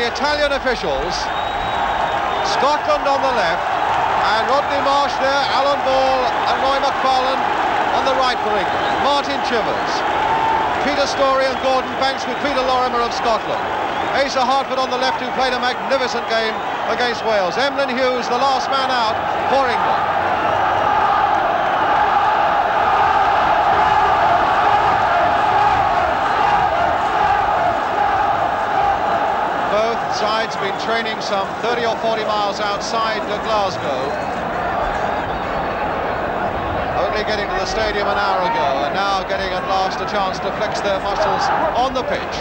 the Italian officials. Scotland on the left, and Rodney Marsh there, Alan Ball and Roy McFarlane on the right for England. Martin Chivers, Peter Storey and Gordon Banks with Peter Lorimer of Scotland. Asa Hartford on the left, who played a magnificent game against Wales. Emlyn Hughes, the last man out for England. Both sides have been training some 30 or 40 miles outside Glasgow. Only getting to the stadium an hour ago, and now getting at last a chance to flex their muscles on the pitch.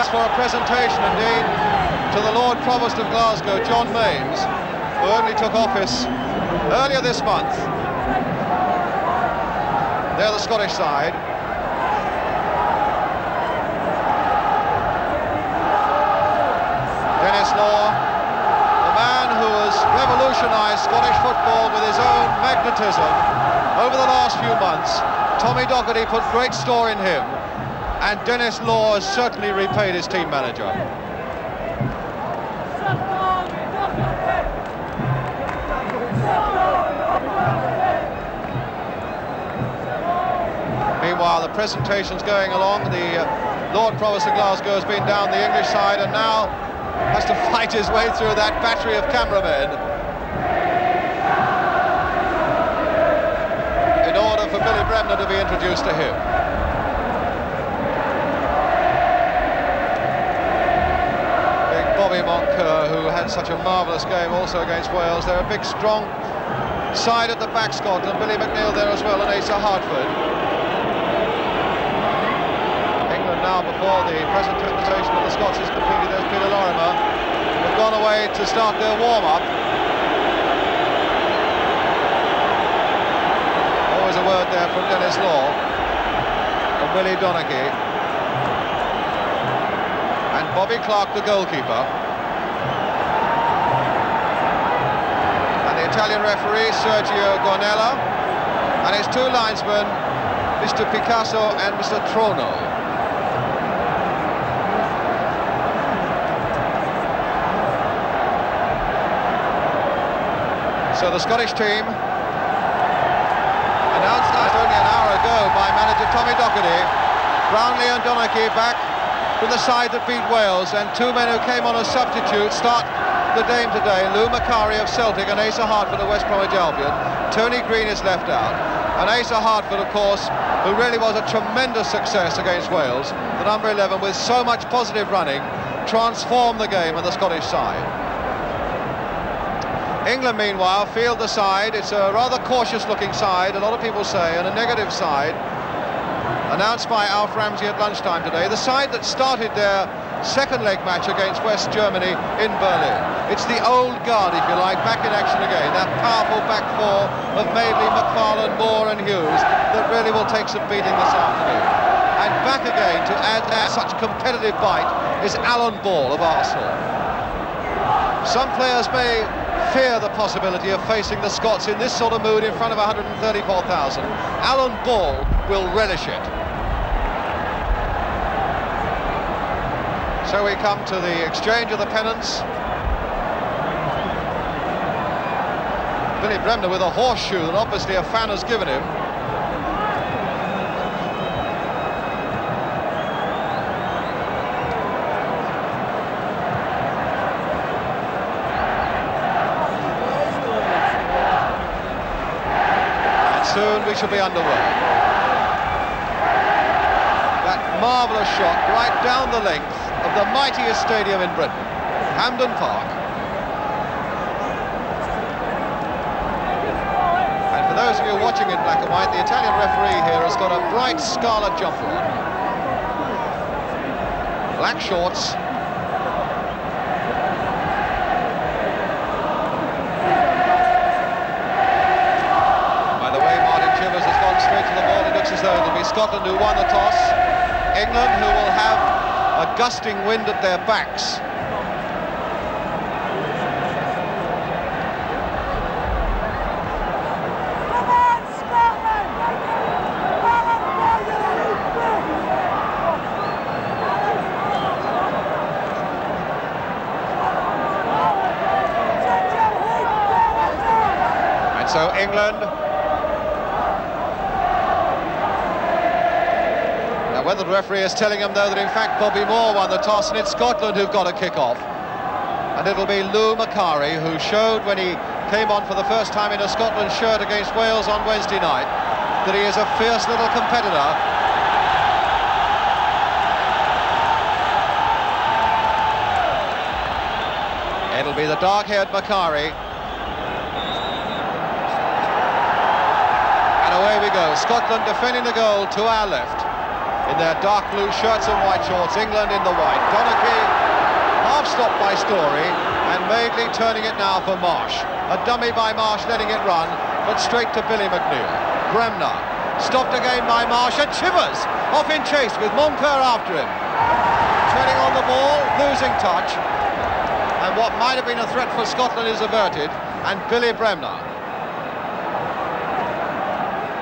For a presentation indeed to the Lord Provost of Glasgow, John Maynes, who only took office earlier this month. They're the Scottish side. Denis Law, the man who has revolutionised Scottish football with his own magnetism over the last few months. Tommy Docherty put great store in him, and Denis Law has certainly repaid his team manager. Meanwhile, the presentation's going along. The Lord Provost of Glasgow has been down the English side and now has to fight his way through that battery of cameramen in order for Billy Bremner to be introduced to him. Bobby Moncur, who had such a marvellous game also against Wales. They're a big, strong side at the back, Scotland. Billy McNeill there as well, and Asa Hartford. England now, before the presentation of the Scots is completed, there's Peter Lorimer. They've gone away to start their warm-up. Always a word there from Denis Law and Willie Donaghy. Bobby Clark, the goalkeeper. And the Italian referee, Sergio Gonella. And his two linesmen, Mr. Picasso and Mr. Trono. So the Scottish team, announced only an hour ago by manager Tommy Docherty. Brownlee and Donaghy back from the side that beat Wales, and two men who came on as substitutes start the game today. Lou Macari of Celtic and Asa Hartford of West Bromwich Albion. Tony Green is left out. And Asa Hartford, of course, who really was a tremendous success against Wales, the number 11, with so much positive running, transformed the game on the Scottish side. England, meanwhile, field the side. It's a rather cautious-looking side, a lot of people say, and a negative side. Announced by Alf Ramsey at lunchtime today, the side that started their second leg match against West Germany in Berlin. It's the old guard, if you like, back in action again. That powerful back four of Madeley, McFarlane, Moore and Hughes that really will take some beating this afternoon. And back again to add such competitive bite is Alan Ball of Arsenal. Some players may fear the possibility of facing the Scots in this sort of mood in front of 134,000. Alan Ball will relish it. So we come to the exchange of the pennants. Billy Bremner with a horseshoe that obviously a fan has given him. And soon we shall be underway. That marvellous shot right down the length of the mightiest stadium in Britain, Hampden Park. And for those of you watching in black and white, the Italian referee here has got a bright scarlet jumper on. Black shorts. By the way, Martin Chivers has gone straight to the ball. It looks as though it'll be Scotland who won the toss. England who will have a gusting wind at their backs. And so England, whether the referee is telling him, though, that in fact Bobby Moore won the toss and it's Scotland who've got a kick-off. And it'll be Lou Macari, who showed when he came on for the first time in a Scotland shirt against Wales on Wednesday night that he is a fierce little competitor. It'll be the dark-haired Macari. And away we go. Scotland defending the goal to our left. In their dark blue shirts and white shorts, England in the white. Donachie half stopped by Story, and Madeley turning it now for Marsh. A dummy by Marsh, letting it run, but straight to Billy McNeill. Bremner, stopped again by Marsh, and Chivers off in chase with Moncur after him. Treading on the ball, losing touch, and what might have been a threat for Scotland is averted, and Billy Bremner.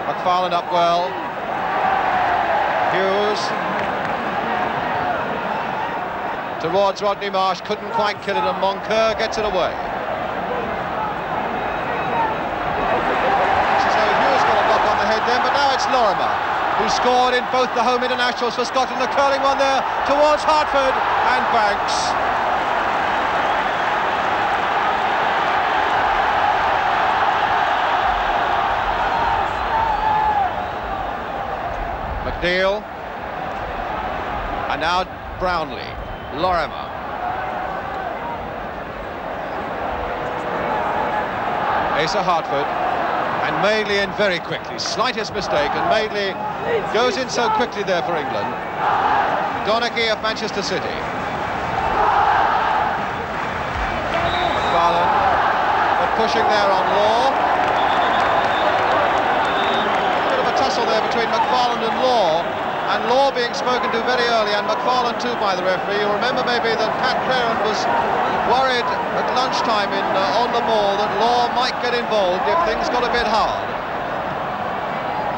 McFarland up well. Hughes towards Rodney Marsh, couldn't quite kill it, and Moncur gets it away. So Hughes got a knock on the head then, but now it's Lorimer, who scored in both the home internationals for Scotland. The curling one there towards Hartford, and Banks. McNeill, and now Brownlee, Lorimer. Asa Hartford, and Madeley in very quickly. Slightest mistake, and Madeley goes in so quickly there for England. Donachie of Manchester City. McFarland, but pushing there on Law. Tussle there between McFarland and Law being spoken to very early, and McFarland too by the referee. You remember maybe that Pat Claren was worried at lunchtime on the ball that Law might get involved if things got a bit hard.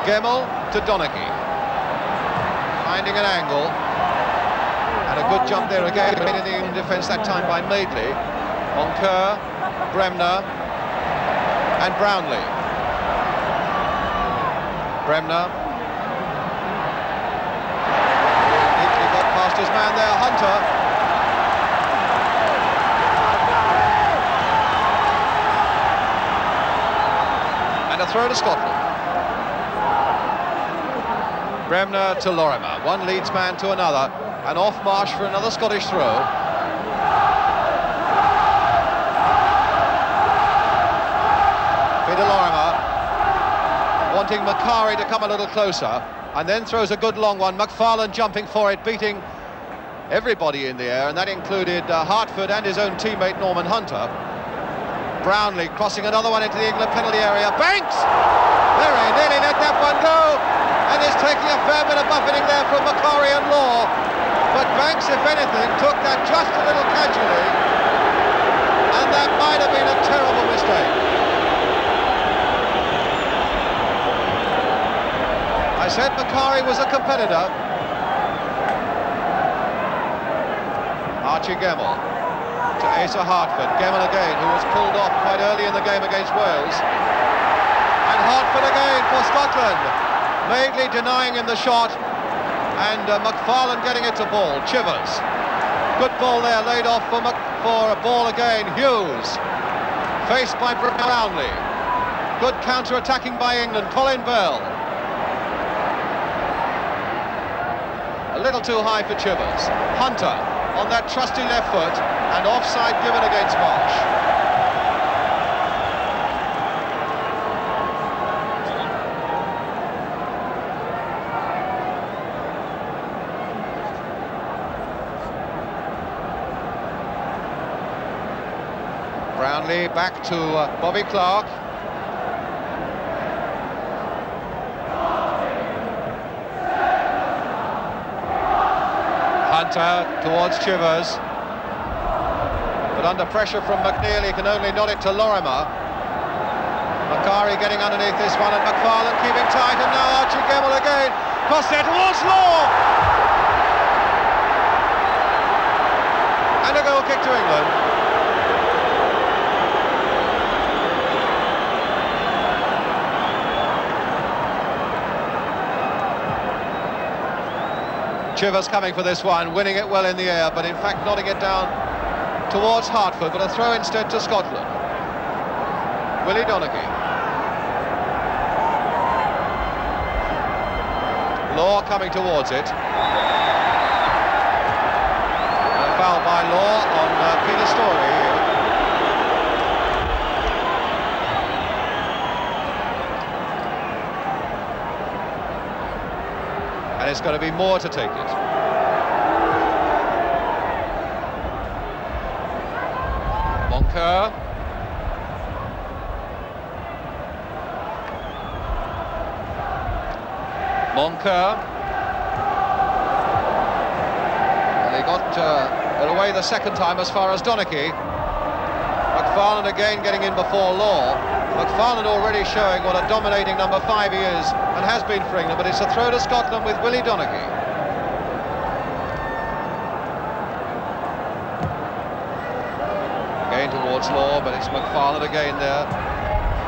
Gemmell to Donachie, finding an angle, and a good jump there again in the England defence, that time by Madeley. Moncur, Bremner and Brownlee. Bremner neatly got past his man there, Hunter. And a throw to Scotland. Bremner to Lorimer, one Leeds man to another, and off Marsh for another Scottish throw. Peter Lorimer wanting Macari to come a little closer, and then throws a good long one. McFarland jumping for it, beating everybody in the air, and that included Hartford and his own teammate Norman Hunter. Brownlee crossing another one into the England penalty area. Banks very nearly let that one go, and is taking a fair bit of buffeting there from Macari and Law, but Banks, if anything, took that just a little casually, and that might have been a terrible mistake. I said Macari was a competitor. Archie Gemmell to Asa Hartford. Gemmell again, who was pulled off quite early in the game against Wales. And Hartford again for Scotland. Madeley denying him the shot, and McFarland getting it to ball. Chivers. Good ball there, laid off for a ball again. Hughes. Faced by Brownlee. Good counter-attacking by England. Colin Bell. A little too high for Chivers. Hunter on that trusty left foot, and offside given against Marsh. Brownlee back to Bobby Clark. Hunter towards Chivers, but under pressure from McNeil he can only nod it to Lorimer. Macari getting underneath this one, and McFarlane keeping tight, and now Archie Gemmill again, cross there towards Law, and a goal kick to England. Chivers coming for this one, winning it well in the air, but in fact nodding it down towards Hartford, but a throw instead to Scotland. Willie Donaghy. Law coming towards it. A foul by Law on Peter Storey. And it's going to be Moore to take it. Moncur. Moncur. And they got it away the second time as far as Donaghy. McFarlane again getting in before Law. McFarlane already showing what a dominating number 5 he is and has been for England, but it's a throw to Scotland with Willie Donaghy. Again towards Law, but it's McFarlane again there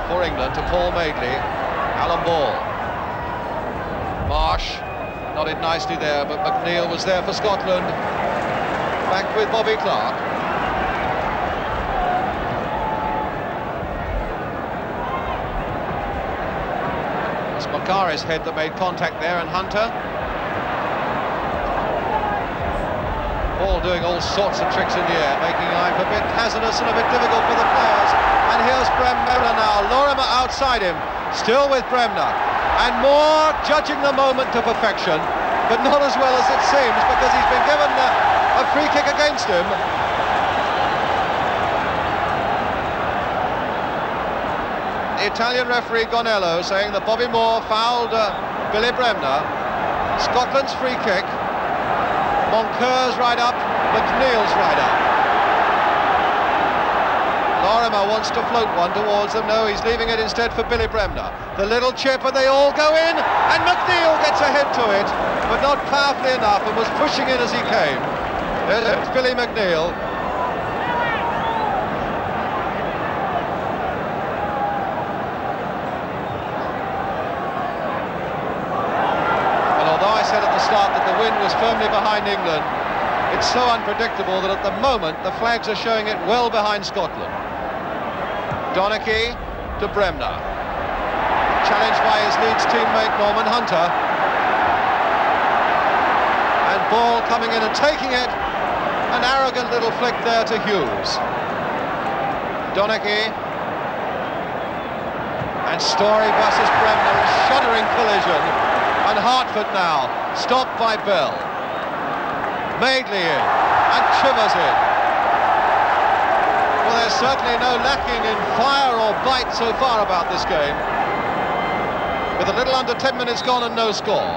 for England to Paul Madeley. Alan Ball. Marsh nodded nicely there, but McNeil was there for Scotland. Back with Bobby Clark. Macari's head that made contact there, and Hunter. Ball doing all sorts of tricks in the air, making life a bit hazardous and a bit difficult for the players. And here's Bremner now, Lorimer outside him, still with Bremner. And Moore judging the moment to perfection, but not as well as it seems, because he's been given a free kick against him. Italian referee Gonello saying that Bobby Moore fouled Billy Bremner. Scotland's free kick. Moncur's right up, McNeil's right up. Lorimer wants to float one towards them. No, he's leaving it instead for Billy Bremner. The little chip, and they all go in, and McNeil gets ahead to it, but not powerfully enough, and was pushing in as he came. There's Billy McNeil. Said at the start that the wind was firmly behind England. It's so unpredictable that at the moment the flags are showing it well behind Scotland. Donaghy to Bremner, challenged by his Leeds teammate Norman Hunter, and Ball coming in and taking it. An arrogant little flick there to Hughes. Donaghy and Storey versus Bremner, a shuddering collision. And Hartford now, stopped by Bell. Madeley in, and Chivers in. Well, there's certainly no lacking in fire or bite so far about this game. With a little under 10 minutes gone and no score.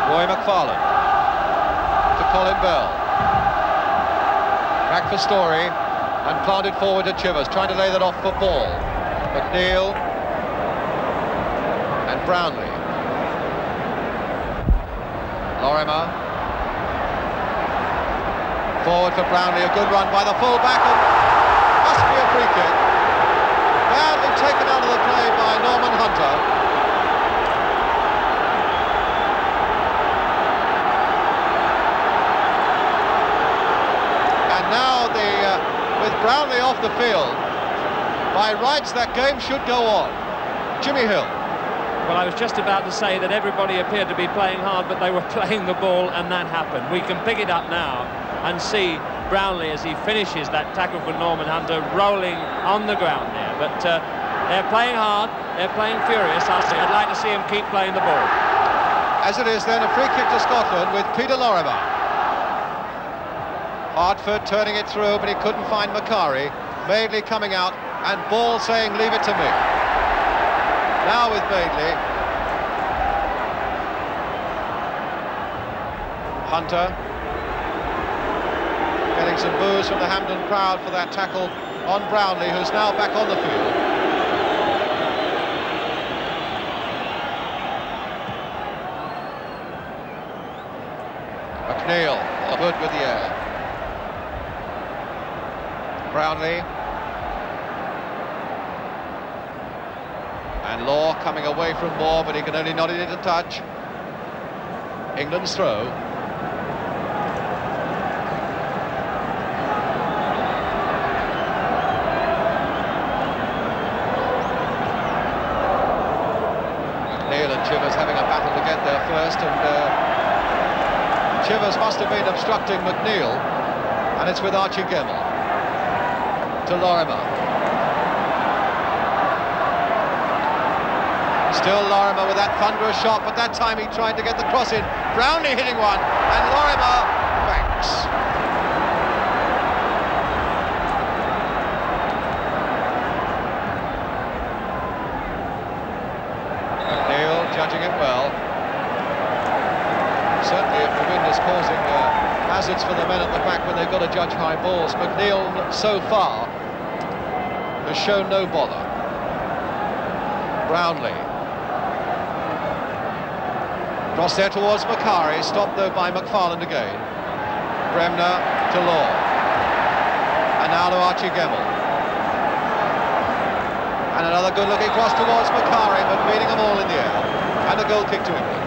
Roy McFarlane to Colin Bell. Back for Storey, and planted forward to Chivers, trying to lay that off for Ball. McNeil. Brownlee. Lorimer. Forward for Brownlee, a good run by the full-back, and must be a free kick. Badly taken out of the play by Norman Hunter. And now with Brownlee off the field. By rights, that game should go on. Jimmy Hill. Well, I was just about to say that everybody appeared to be playing hard, but they were playing the ball, and that happened. We can pick it up now and see Brownlee as he finishes that tackle for Norman Hunter rolling on the ground there. But they're playing hard, they're playing furious. I'd like to see him keep playing the ball. As it is then, a free kick to Scotland with Peter Lorimer. Hartford turning it through, but he couldn't find Macari. Madeley coming out, and Ball saying, leave it to me. Now with Madeley. Hunter. Getting some boos from the Hampden crowd for that tackle on Brownlee, who's now back on the field. McNeil, good with the air. Brownlee. And Law coming away from Moore, but he can only nod it into touch. England's throw. McNeil and Chivers having a battle to get there first, and Chivers must have been obstructing McNeil, and it's with Archie Gemmill to Lorimer. Still Lorimer with that thunderous shot, but that time he tried to get the cross in. Brownlee hitting one, and Lorimer banks. McNeil judging it well. Certainly if the wind is causing hazards for the men at the back when they've got to judge high balls, McNeil so far has shown no bother. Brownlee. Cross there towards Macari, stopped though by McFarland again. Bremner to Law. And now to Archie Gemmill. And another good looking cross towards Macari, but beating them all in the air. And a goal kick to England.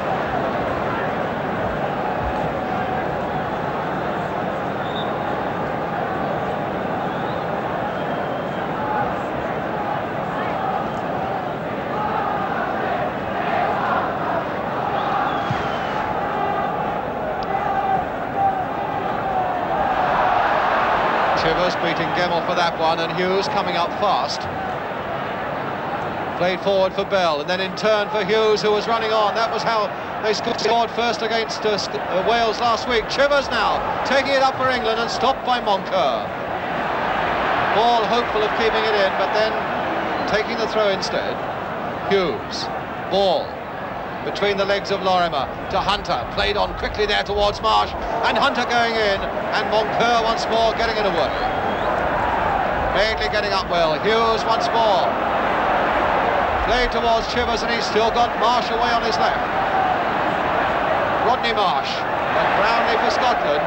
Chivers beating Gemmill for that one, and Hughes coming up fast. Played forward for Bell, and then in turn for Hughes, who was running on. That was how they scored first against Wales last week. Chivers now taking it up for England and stopped by Moncur. Ball hopeful of keeping it in, but then taking the throw instead. Hughes. Ball between the legs of Lorimer to Hunter, played on quickly there towards Marsh, and Hunter going in, and Moncur once more getting it away. Madeley getting up well. Hughes once more. Played towards Chivers, and he's still got Marsh away on his left. Rodney Marsh, but Brownlee for Scotland.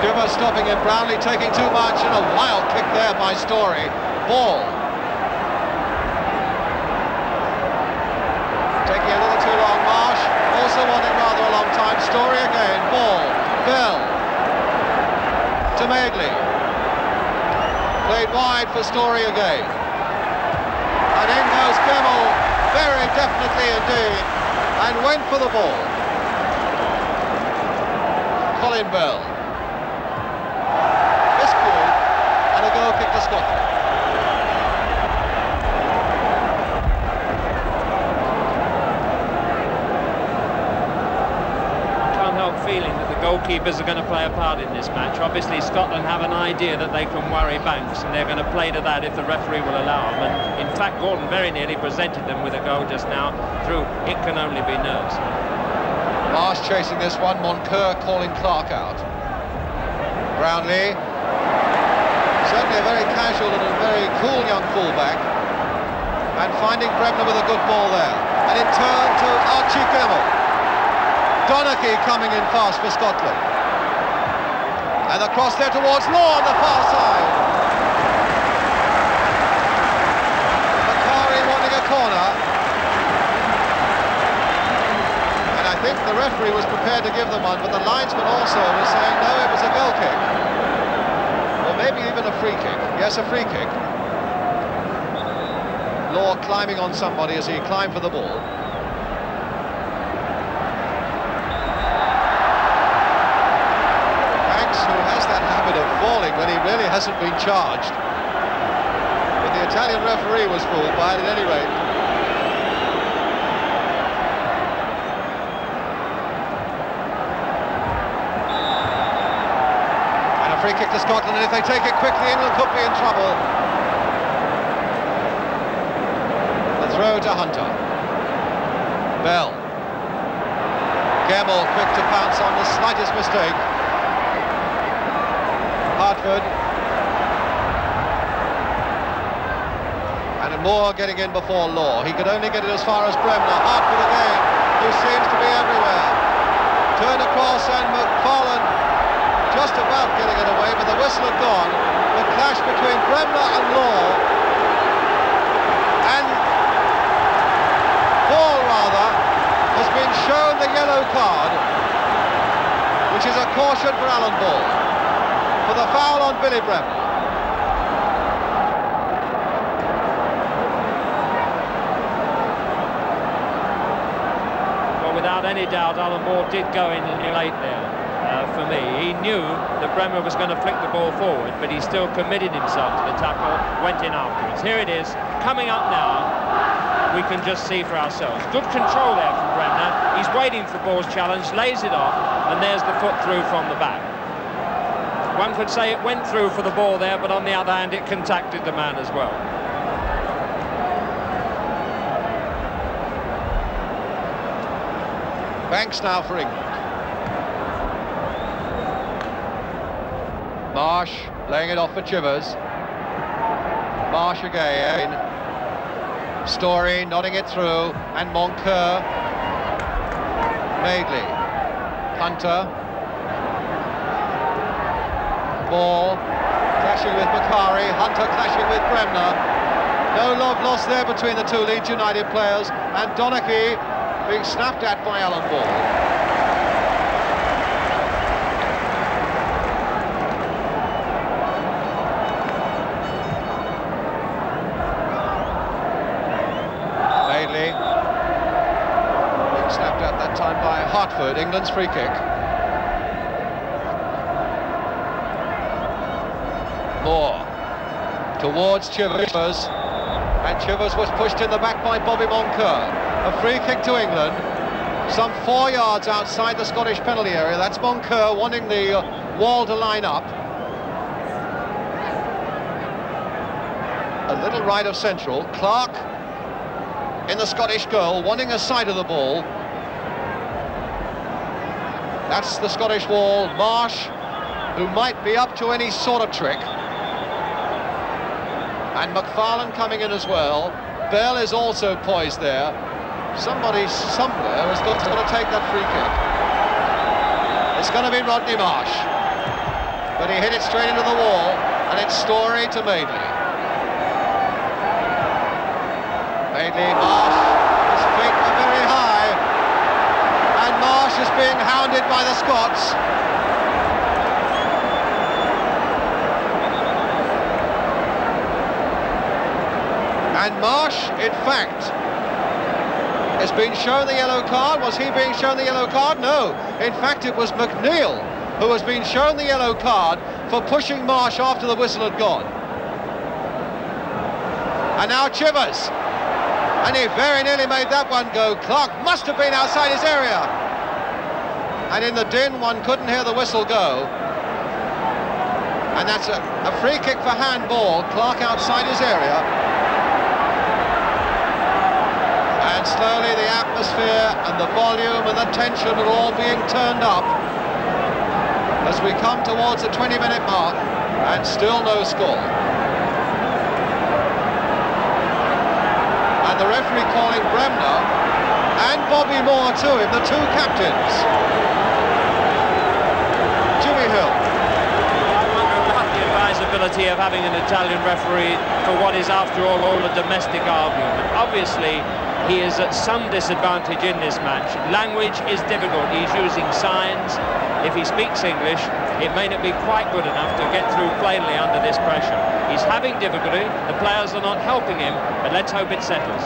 Chivers stopping him, Brownlee taking too much, and a wild kick there by Story. Ball. Taking a little too long, Marsh. Also wanting rather a long time. Story again. Ball. Bell. To Madeley. Played wide for Story again. And in goes Gemmill, very definitely indeed, and went for the ball. Colin Bell. Miscued, and a goal kick to Scotland. Feeling that the goalkeepers are going to play a part in this match. Obviously Scotland have an idea that they can worry Banks, and they're going to play to that if the referee will allow them, and in fact Gordon very nearly presented them with a goal just now through It Can Only Be Nerves. Marsh chasing this one, Moncur calling Clark out. Brownlee, certainly a very casual and a very cool young fullback, and finding Bremner with a good ball there, and in turn to Archie Gemmill. Donachie coming in fast for Scotland. And the cross there towards Law on the far side. Macari wanting a corner. And I think the referee was prepared to give them one, but the linesman also was saying, no, it was a goal kick. Or maybe even a free kick. Yes, a free kick. Law climbing on somebody as he climbed for the ball. Banks, who has that habit of falling when he really hasn't been charged. But the Italian referee was fooled by it at any rate. And a free kick to Scotland, and if they take it quickly, England could be in trouble. Throw to Hunter. Bell. Gemmell quick to pounce on the slightest mistake. Hartford. And Moore getting in before Law. He could only get it as far as Bremner. Hartford again, who seems to be everywhere. Turn across and McFarlane just about getting it away, but the whistle had gone. The clash between Bremner and Law. And Ball, rather, has been shown the yellow card, which is a caution for Alan Ball, for the foul on Billy Bremner. Well, without any doubt, Alan Ball did go in late there. For me, he knew that Bremner was going to flick the ball forward, but he still committed himself to the tackle, went in afterwards. Here it is, coming up now. We can just see for ourselves. Good control there from Bremner. He's waiting for Ball's challenge, lays it off, and there's the foot through from the back. One could say it went through for the ball there, but on the other hand, it contacted the man as well. Banks now for England. Marsh laying it off for Chivers. Marsh again. Story nodding it through, and Moncur. Madeley. Hunter. Ball clashing with Macari. Hunter clashing with Bremner. No love lost there between the two Leeds United players, and Donachie being snapped at by Alan Ball. Snapped at that time by Hartford. England's free kick. Moore towards Chivers, and Chivers was pushed in the back by Bobby Moncur. A free kick to England, some 4 yards outside the Scottish penalty area. That's Moncur wanting the wall to line up. A little right of central. Clark in the Scottish goal, wanting a sight of the ball. That's the Scottish wall. Marsh, who might be up to any sort of trick. And McFarlane coming in as well. Bell is also poised there. Somebody somewhere is going to take that free kick. It's going to be Rodney Marsh. But he hit it straight into the wall, and it's Story to Madeley. Madeley, Marsh, his feet are very high, and Marsh is being hounded by the Scots. And Marsh, in fact, has been shown the yellow card. Was he being shown the yellow card? No. In fact, it was McNeil who has been shown the yellow card for pushing Marsh after the whistle had gone. And now Chivers. And he very nearly made that one go. Clark must have been outside his area. And in the din, one couldn't hear the whistle go. And that's a free kick for handball. Clark outside his area. And slowly the atmosphere and the volume and the tension are all being turned up as we come towards the 20-minute mark, and still no score. And the referee calling Bremner and Bobby Moore to him, the two captains. Jimmy Hill. I wonder about the advisability of having an Italian referee for what is, after all a domestic argument. Obviously, he is at some disadvantage in this match. Language is difficult. He's using signs. If he speaks English, it may not be quite good enough to get through plainly under this pressure. He's having difficulty. The players are not helping him, but let's hope it settles.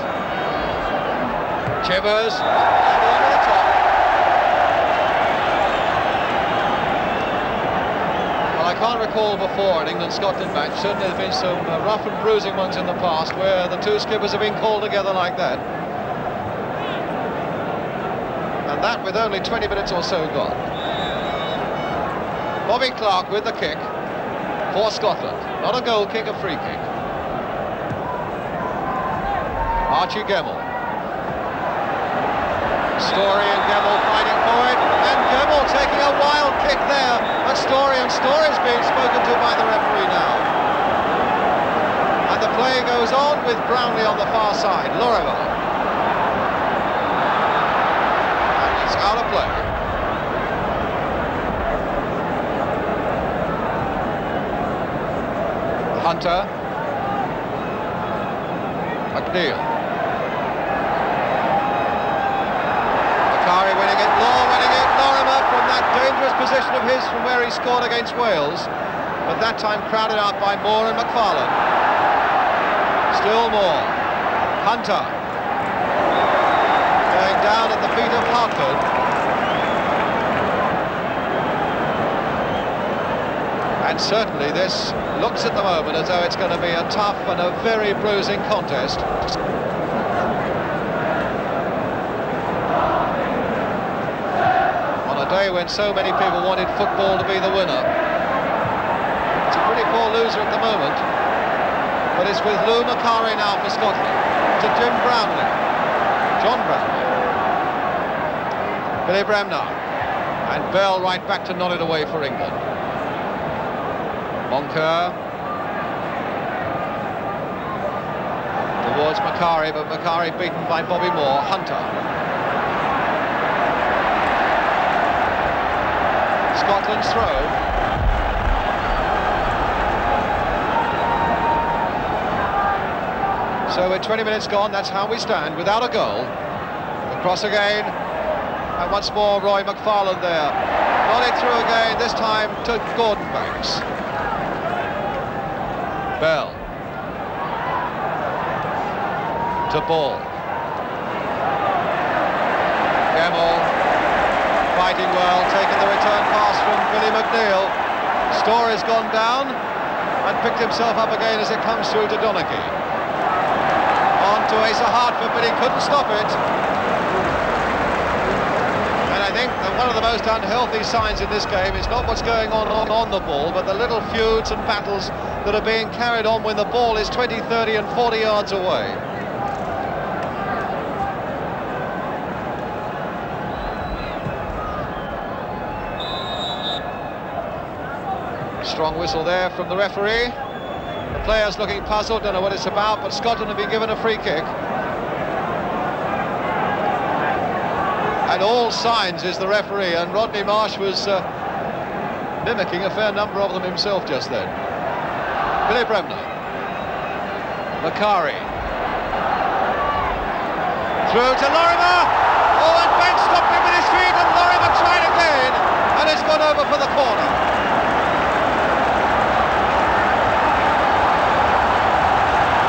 Chivers, over the top. Well, I can't recall before an England-Scotland match. Certainly there have been some rough and bruising ones in the past where the two skippers have been called together like that. And that with only 20 minutes or so gone. Bobby Clark with the kick for Scotland. Not a goal kick, a free kick. Archie Gemmill. Story and Gemmill fighting for it. And Gemmill taking a wild kick there at Story, and Story's being spoken to by the referee now. And the play goes on with Brownlee on the far side. Lorimer. And it's out of play. Hunter. McNeil. Macari winning it, Law winning it, Lorimer from that dangerous position of his from where he scored against Wales, but that time crowded out by Moore and McFarlane. Still Moore. Hunter. Going down at the feet of Hartford. And certainly this looks at the moment as though it's going to be a tough and a very bruising contest. On a day when so many people wanted football to be the winner. It's a pretty poor loser at the moment. But it's with Lou Macari now for Scotland. To Jim Brownlee. John Brownlee. Billy Bremner. And Bell right back to nod it away for England. Moncur towards Macari, but Macari beaten by Bobby Moore. Hunter. Scotland's throw. So with 20 minutes gone, that's how we stand, without a goal. The cross again, and once more Roy McFarlane there. Nodded through again, this time to Gordon Banks. Bell to Ball. Gemmill fighting well, taking the return pass from Billy McNeil. Story's gone down and picked himself up again as it comes through to Donachie. On to Asa Hartford, but he couldn't stop it. And I think that one of the most unhealthy signs in this game is not what's going on the ball, but the little feuds and battles that are being carried on when the ball is 20, 30 and 40 yards away. Strong whistle there from the referee. The players looking puzzled, don't know what it's about, but Scotland have been given a free kick. And all signs is the referee, and Rodney Marsh was mimicking a fair number of them himself just then. Billy Bremner. Macari. Through to Lorimer. Oh, and Ben stopped him with his feet, and Lorimer tried again, and it's gone over for the corner.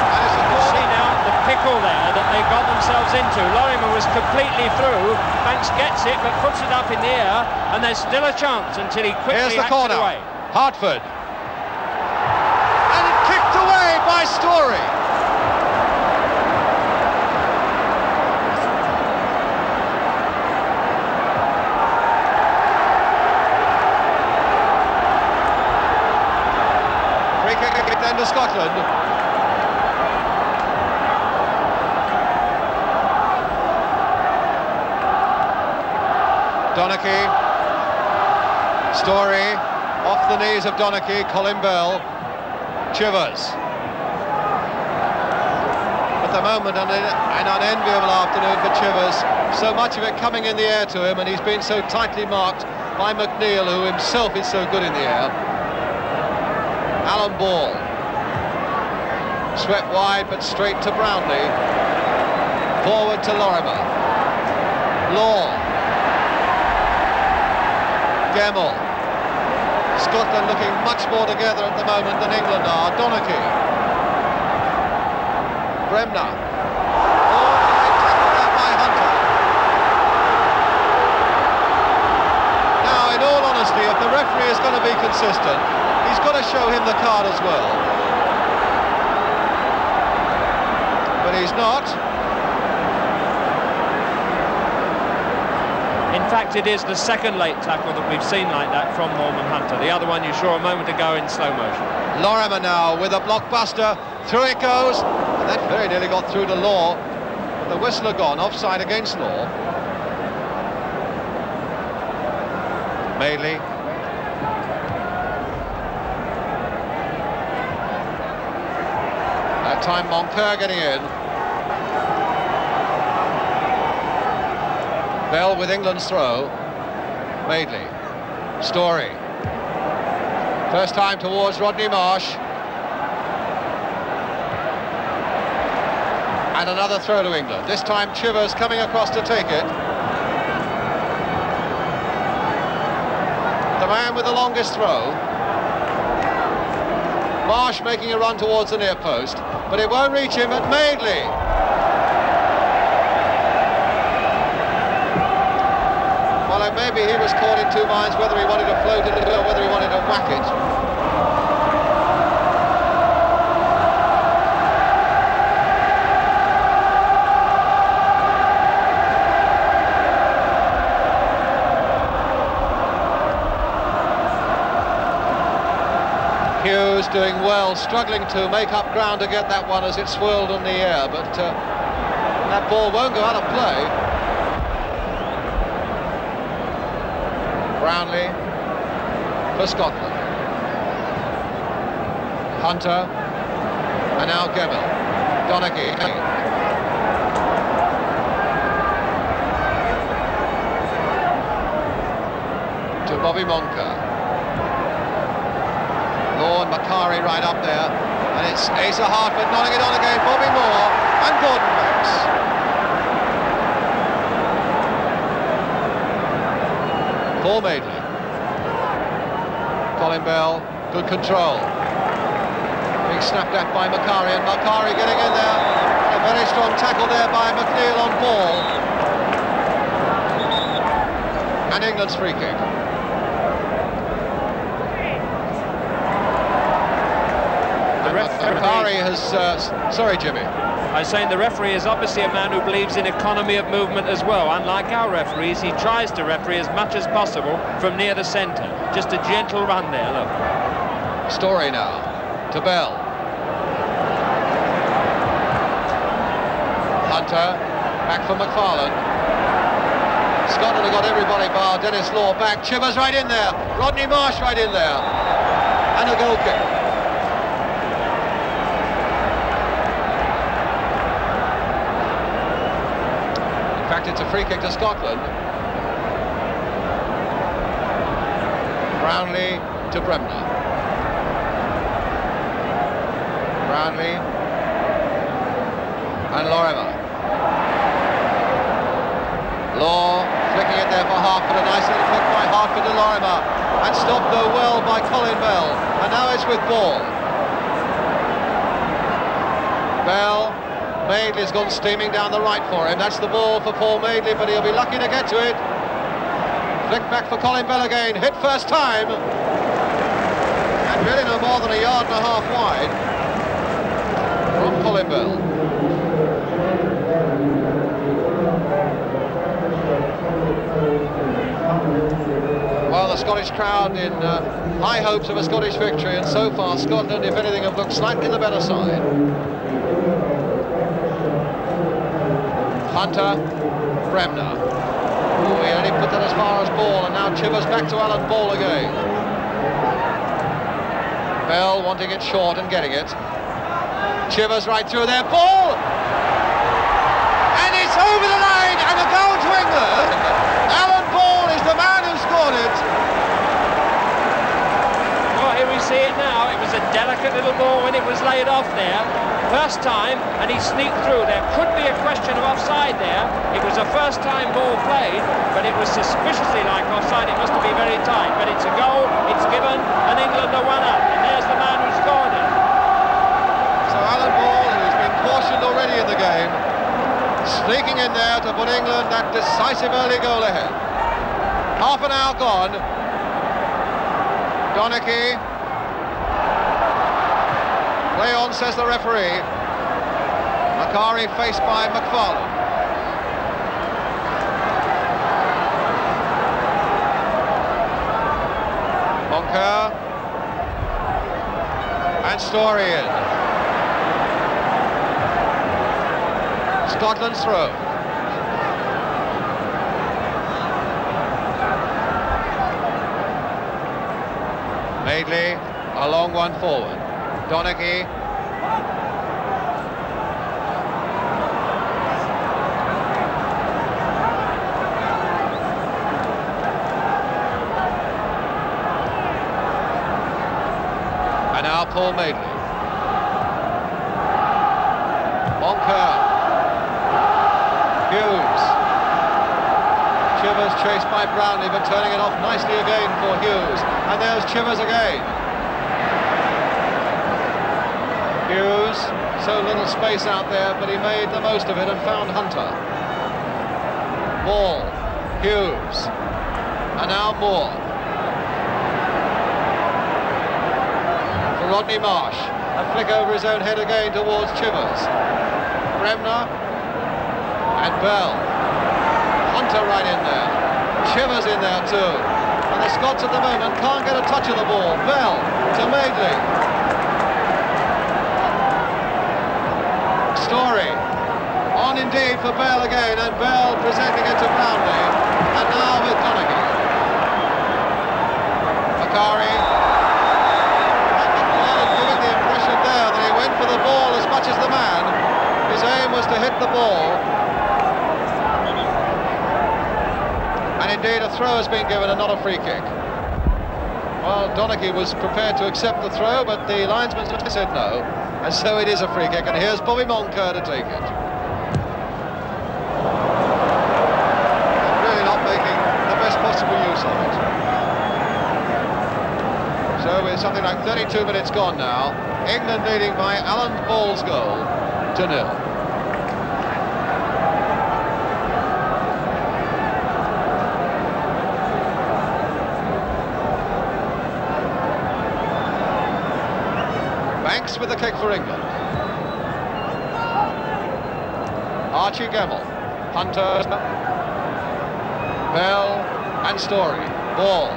And it's a corner. See now the pickle there that they got themselves into. Lorimer was completely through. Banks gets it, but puts it up in the air, and there's still a chance until he quickly hacks it away. Hartford. By Story. Free kick then to Scotland. Donachie. Story off the knees of Donachie. Colin Bell. Chivers. At the moment, an unenviable afternoon for Chivers. So much of it coming in the air to him, and he's been so tightly marked by McNeil, who himself is so good in the air. Alan Ball. Swept wide, but straight to Brownlee. Forward to Lorimer. Law. Gemmell. Scotland looking much more together at the moment than England are. Donaghy. Bremner. Oh, tackled there by Hunter. Now, in all honesty, if the referee is going to be consistent, he's got to show him the card as well. But he's not. In fact, it is the second late tackle that we've seen like that from Norman Hunter. The other one you saw a moment ago in slow motion. Lorimer now with a blockbuster. Through it goes. And that very nearly got through to Law. The whistler gone. Offside against Law. Madeley. That time Moncur getting in. Bell with England's throw. Madeley. Story. First time towards Rodney Marsh. And another throw to England. This time Chivers coming across to take it. The man with the longest throw. Marsh making a run towards the near post, but it won't reach him at Madeley. Well, maybe he was caught in two minds whether he wanted to float it or whether he wanted to whack it. Hughes doing well, struggling to make up ground to get that one as it swirled in the air, but that ball won't go out of play. Brownlee for Scotland. Hunter, and now Gemmell. Donaghy. To Bobby Moncur. Law and Macari right up there, and it's Asa Hartford nodding it on again. Bobby Moore and Gordon Banks. Paul Madeley. Colin Bell, good control. Being snapped at by Macari, and Macari getting in there. A very strong tackle there by McNeil on ball. And England's free kick. Macari has... sorry, Jimmy. I was saying the referee is obviously a man who believes in economy of movement as well. Unlike our referees, he tries to referee as much as possible from near the centre. Just a gentle run there, look. Story now to Bell. Hunter, back for McFarlane. Scotland have got everybody bar Dennis Law back. Chivers right in there. Rodney Marsh right in there. And a goal kick. It's a free kick to Scotland. Brownlee to Bremner. Brownlee and Lorimer. Law flicking it there for Hartford. A nice little flick by Hartford to Lorimer, and stopped though well by Colin Bell. And now it's with ball. Bell. Madeley's gone steaming down the right for him. That's the ball for Paul Madeley, but he'll be lucky to get to it. Flick back for Colin Bell again. Hit first time. And really no more than a yard and a half wide from Colin Bell. Well, the Scottish crowd in high hopes of a Scottish victory, and so far Scotland, if anything, have looked slightly the better side. Hunter, Bremner. Oh, he only put that as far as ball, and now Chivers back to Alan Ball again. Bell wanting it short and getting it. Chivers right through there, ball! And it's over the line, and a goal to England. Alan Ball is the man who scored it. Well, here we see it now. It was a delicate little ball when it was laid off there. First this time, and he sneaked through. There could be a question of offside there. It was a first-time ball played, but it was suspiciously like offside. It must be very tight, but it's a goal, it's given, and England are one up, and there's the man who scored it. So Alan Ball, who's been cautioned already in the game, sneaking in there to put England that decisive early goal ahead. Half an hour gone. Donachie. Play on, says the referee. Macari faced by McFarlane. Moncur. And Story in. Scotland's throw. Madeley, a long one forward. Donachie. And now Paul Madeley. Moncur. Hughes. Chivers chased by Brownlie, but turning it off nicely again for Hughes. And there's Chivers again. Hughes, so little space out there, but he made the most of it and found Hunter. Ball, Hughes, and now Moore. For Rodney Marsh, a flick over his own head again towards Chivers. Bremner, and Bell. Hunter right in there. Chivers in there too. And the Scots at the moment can't get a touch of the ball. Bell to Madeley. Story. On indeed for Bell again, and Bell presenting it to Brownlie. And now with Donachie. Macari. And McFarlane giving the impression there that he went for the ball as much as the man. His aim was to hit the ball. And indeed a throw has been given and not a free kick. Well, Donachie was prepared to accept the throw, but the linesman said no. And so it is a free kick, and here's Bobby Moncur to take it. Really not making the best possible use of it. So with something like 32 minutes gone now, England leading by Alan Ball's goal to 0. Banks with the kick for England. Archie Gemmill, Hunter, Bell and Story. Ball.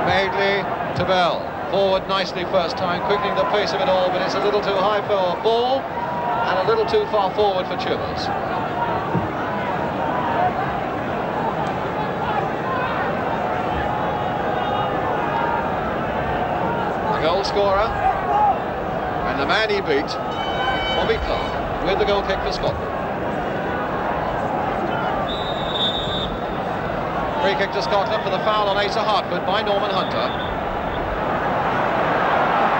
Madeley to Bell. Forward nicely first time, quickening the pace of it all, but it's a little too high for Ball and a little too far forward for Chivers. Goal scorer and the man he beat, Bobby Clark, with the goal kick for Scotland. Free kick to Scotland for the foul on Asa Hartford by Norman Hunter.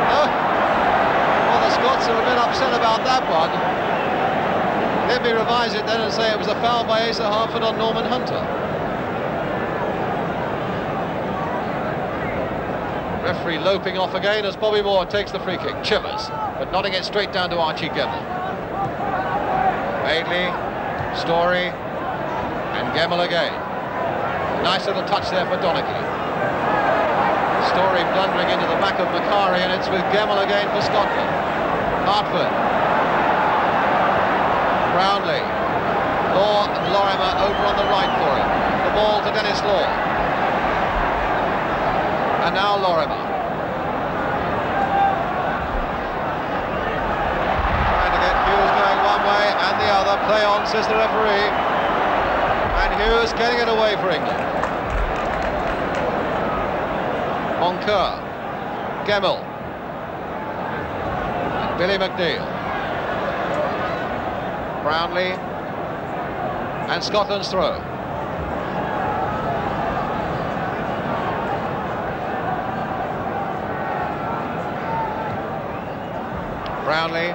Oh, well, the Scots are a bit upset about that one. Let me revise it then and say it was a foul by Asa Hartford on Norman Hunter. Referee loping off again as Bobby Moore takes the free kick. Chivers, but nodding it straight down to Archie Gemmill. Madeley, Story, and Gemmill again. Nice little touch there for Donachie. Story blundering into the back of Macari, and it's with Gemmill again for Scotland. Hartford. Brownlie. Law and Lorimer over on the right for him. The ball to Dennis Law. And now Lorimer. Trying to get Hughes going one way and the other. Play on, says the referee. And Hughes getting it away for England. Moncur. Gemmill. And Billy McNeill. Brownlie. And Scotland's throw. Brownlee.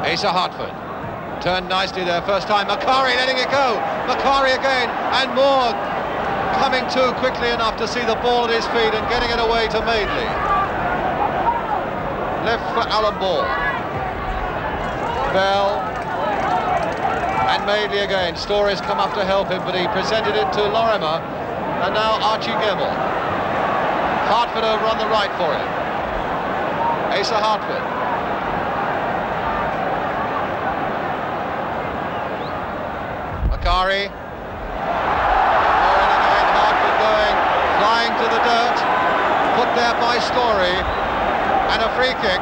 Asa Hartford. Turned nicely there, first time. Macari letting it go. Macari again, and Moore coming to quickly enough to see the ball at his feet and getting it away to Madeley. Left for Alan Ball. Bell. And Madeley again. Storey's come up to help him, but he presented it to Lorimer. And now Archie Gemmill. Hartford over on the right for him. Asa Hartford. Macari. Hartford going, flying to the dirt. Put there by Storey. And a free kick.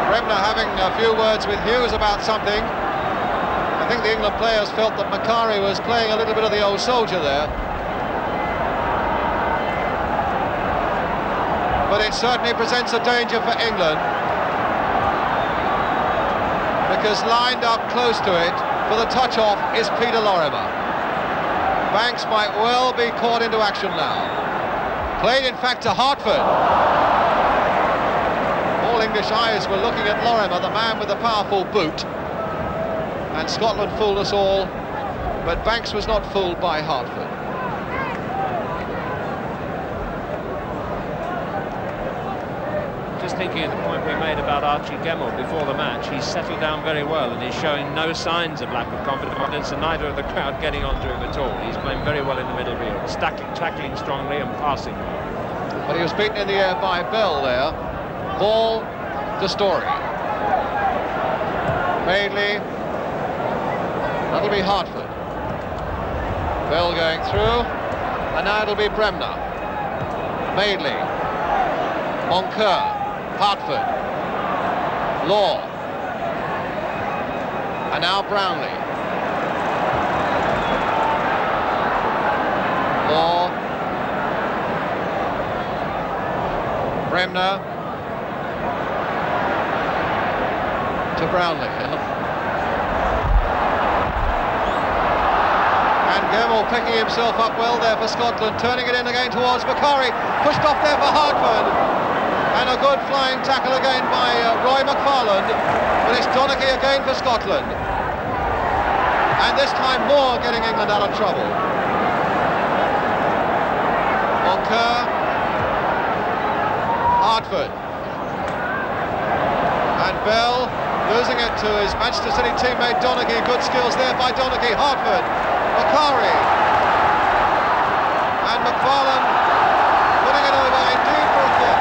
Bremner having a few words with Hughes about something. I think the England players felt that Macari was playing a little bit of the old soldier there. But it certainly presents a danger for England, because lined up close to it for the touch-off is Peter Lorimer. Banks might well be caught into action now. Played, in fact, to Hartford. All English eyes were looking at Lorimer, the man with the powerful boot. And Scotland fooled us all, but Banks was not fooled by Hartford. Just thinking of the point we made about Archie Gemmill before the match, he's settled down very well and he's showing no signs of lack of confidence, and neither of the crowd getting onto him at all. He's playing very well in the middle field, tackling strongly and passing well. But he was beaten in the air by Bell there. Ball to Storey. Madeley. That'll be Hartford. Bell going through, and now it'll be Bremner. Madeley. Moncur. Hartford. Law. And now Brownlee. Law. Bremner. To Brownlee. And Gemmill picking himself up well there for Scotland, turning it in again towards Macari. Pushed off there for Hartford. And a good flying tackle again by Roy McFarland, but it's Donaghy again for Scotland. And this time Moore getting England out of trouble. Moncur. Hartford. And Bell losing it to his Manchester City teammate Donaghy. Good skills there by Donaghy. Hartford. Macari. And McFarland putting it over indeed for a kick.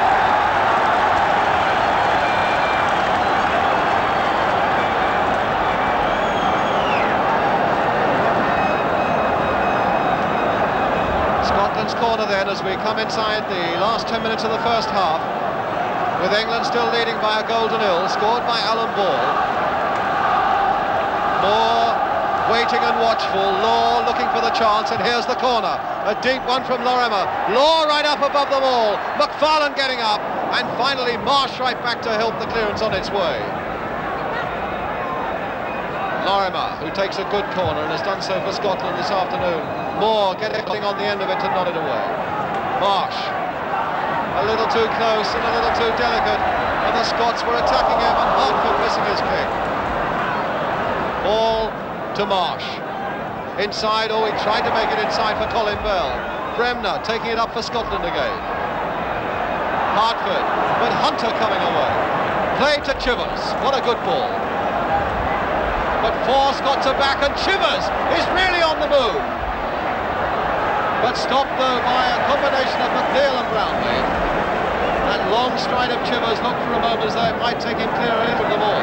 Scotland's corner then as we come inside the last 10 minutes of the first half, with England still leading by a goal to nil, scored by Alan Ball. Moore waiting and watchful, Law looking for the chance, and here's the corner. A deep one from Lorimer. Law right up above them all. McFarland getting up, and finally Marsh right back to help the clearance on its way. Lorimer, who takes a good corner and has done so for Scotland this afternoon. Moore getting on the end of it to nod it away. Marsh, a little too close and a little too delicate, and the Scots were attacking him, and Hartford missing his kick. Ball to Marsh. Inside, he tried to make it inside for Colin Bell. Bremner taking it up for Scotland again. Hartford, but Hunter coming away. Play to Chivers, what a good ball. But four Scots are back, and Chivers is really on the move. But stopped though by a combination of McNeil and Brownlee. That long stride of Chivers looked for a moment as though it might take him clear a little of the ball.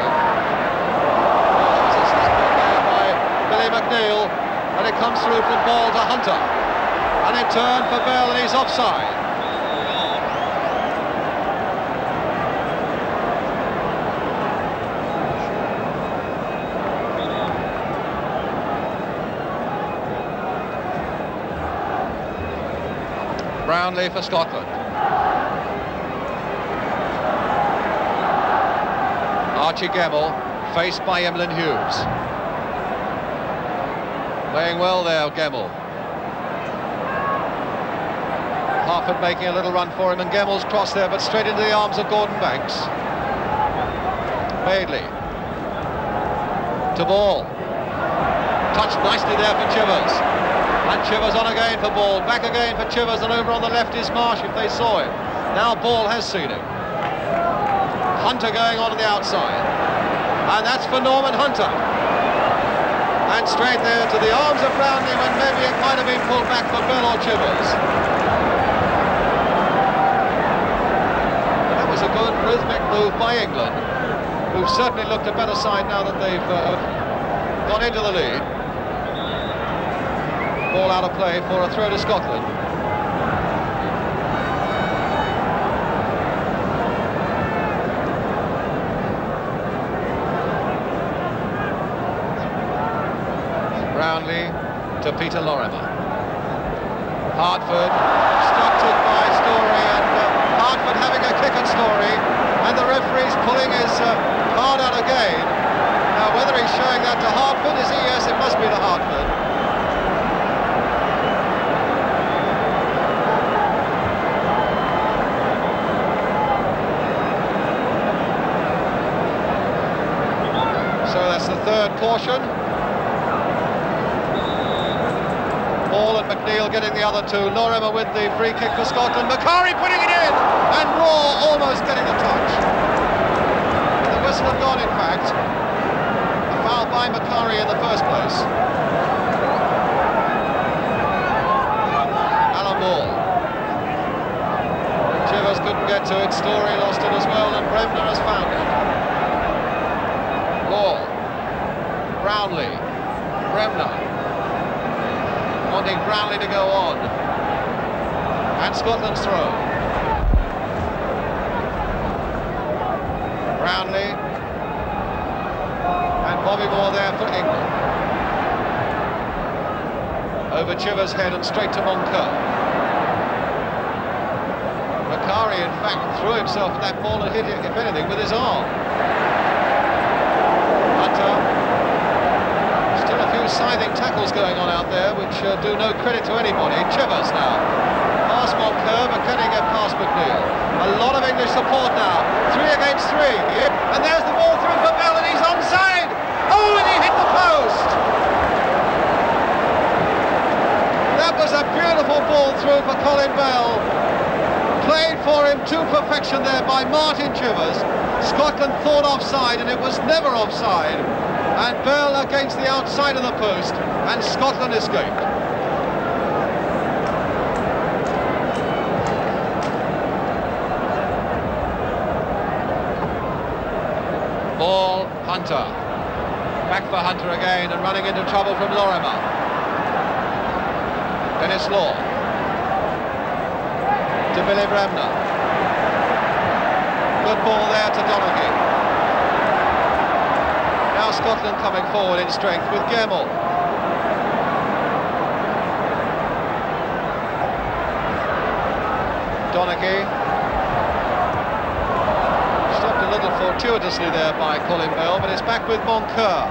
Billy McNeil, and it comes through from Ball to Hunter, and in turn for Bell, and he's offside. Brownlee for Scotland. Archie Gemmill faced by Emlyn Hughes. Playing well there, Gemmill. Hartford making a little run for him, and Gemmell's cross there, but straight into the arms of Gordon Banks. Madeley to Ball, touched nicely there for Chivers, and Chivers on again for Ball, back again for Chivers, and over on the left is Marsh if they saw him. Now Ball has seen him. Hunter going on the outside, and that's for Norman Hunter, and straight there to the arms of Brownlee, when maybe it might have been pulled back for Bell or Chivers. That was a good rhythmic move by England, who've certainly looked a better side now that they've gone into the lead. Ball out of play for a throw to Scotland. Brownlee to Peter Lorimer. Hartford obstructed by Story, and Hartford having a kick at Story, and the referee's pulling his card out again. Now whether he's showing that to Hartford, is he? Yes, it must be to Hartford. So that's the third caution. Ball and McNeil getting the other two. Lorimer with the free kick for Scotland. Macari putting it in, and Raw almost getting a touch. The whistle had gone, in fact. A foul by Macari in the first place. Alan Ball. Chivers couldn't get to it. Story lost it as well, and Bremner has found it. Law. Brownlee. Bremner. Wanting Brownlee to go on, and Scotland's throw. Brownlee and Bobby Moore there for England. Over Chivers' head and straight to Moncur. Macari in fact threw himself at that ball and hit it, if anything, with his arm. Still a few scything tackles going on out there, which do no credit to anybody. Chivers now. Past Moncur, but can he get past McNeil? A lot of English support now. 3 against 3. And there's the ball through for Bell, and he's onside. Oh, and he hit the post. That was a beautiful ball through for Colin Bell. Played for him to perfection there by Martin Chivers. Scotland thought offside, and it was never offside. And Bell against the outside of the post, and Scotland escaped. Ball, Hunter. Back for Hunter again, and running into trouble from Lorimer. Dennis Law. To Billy Bremner. Good ball there to Donaghy. Now Scotland coming forward in strength with Gemmell. Donaghy. Stopped a little fortuitously there by Colin Bell, but it's back with Moncur.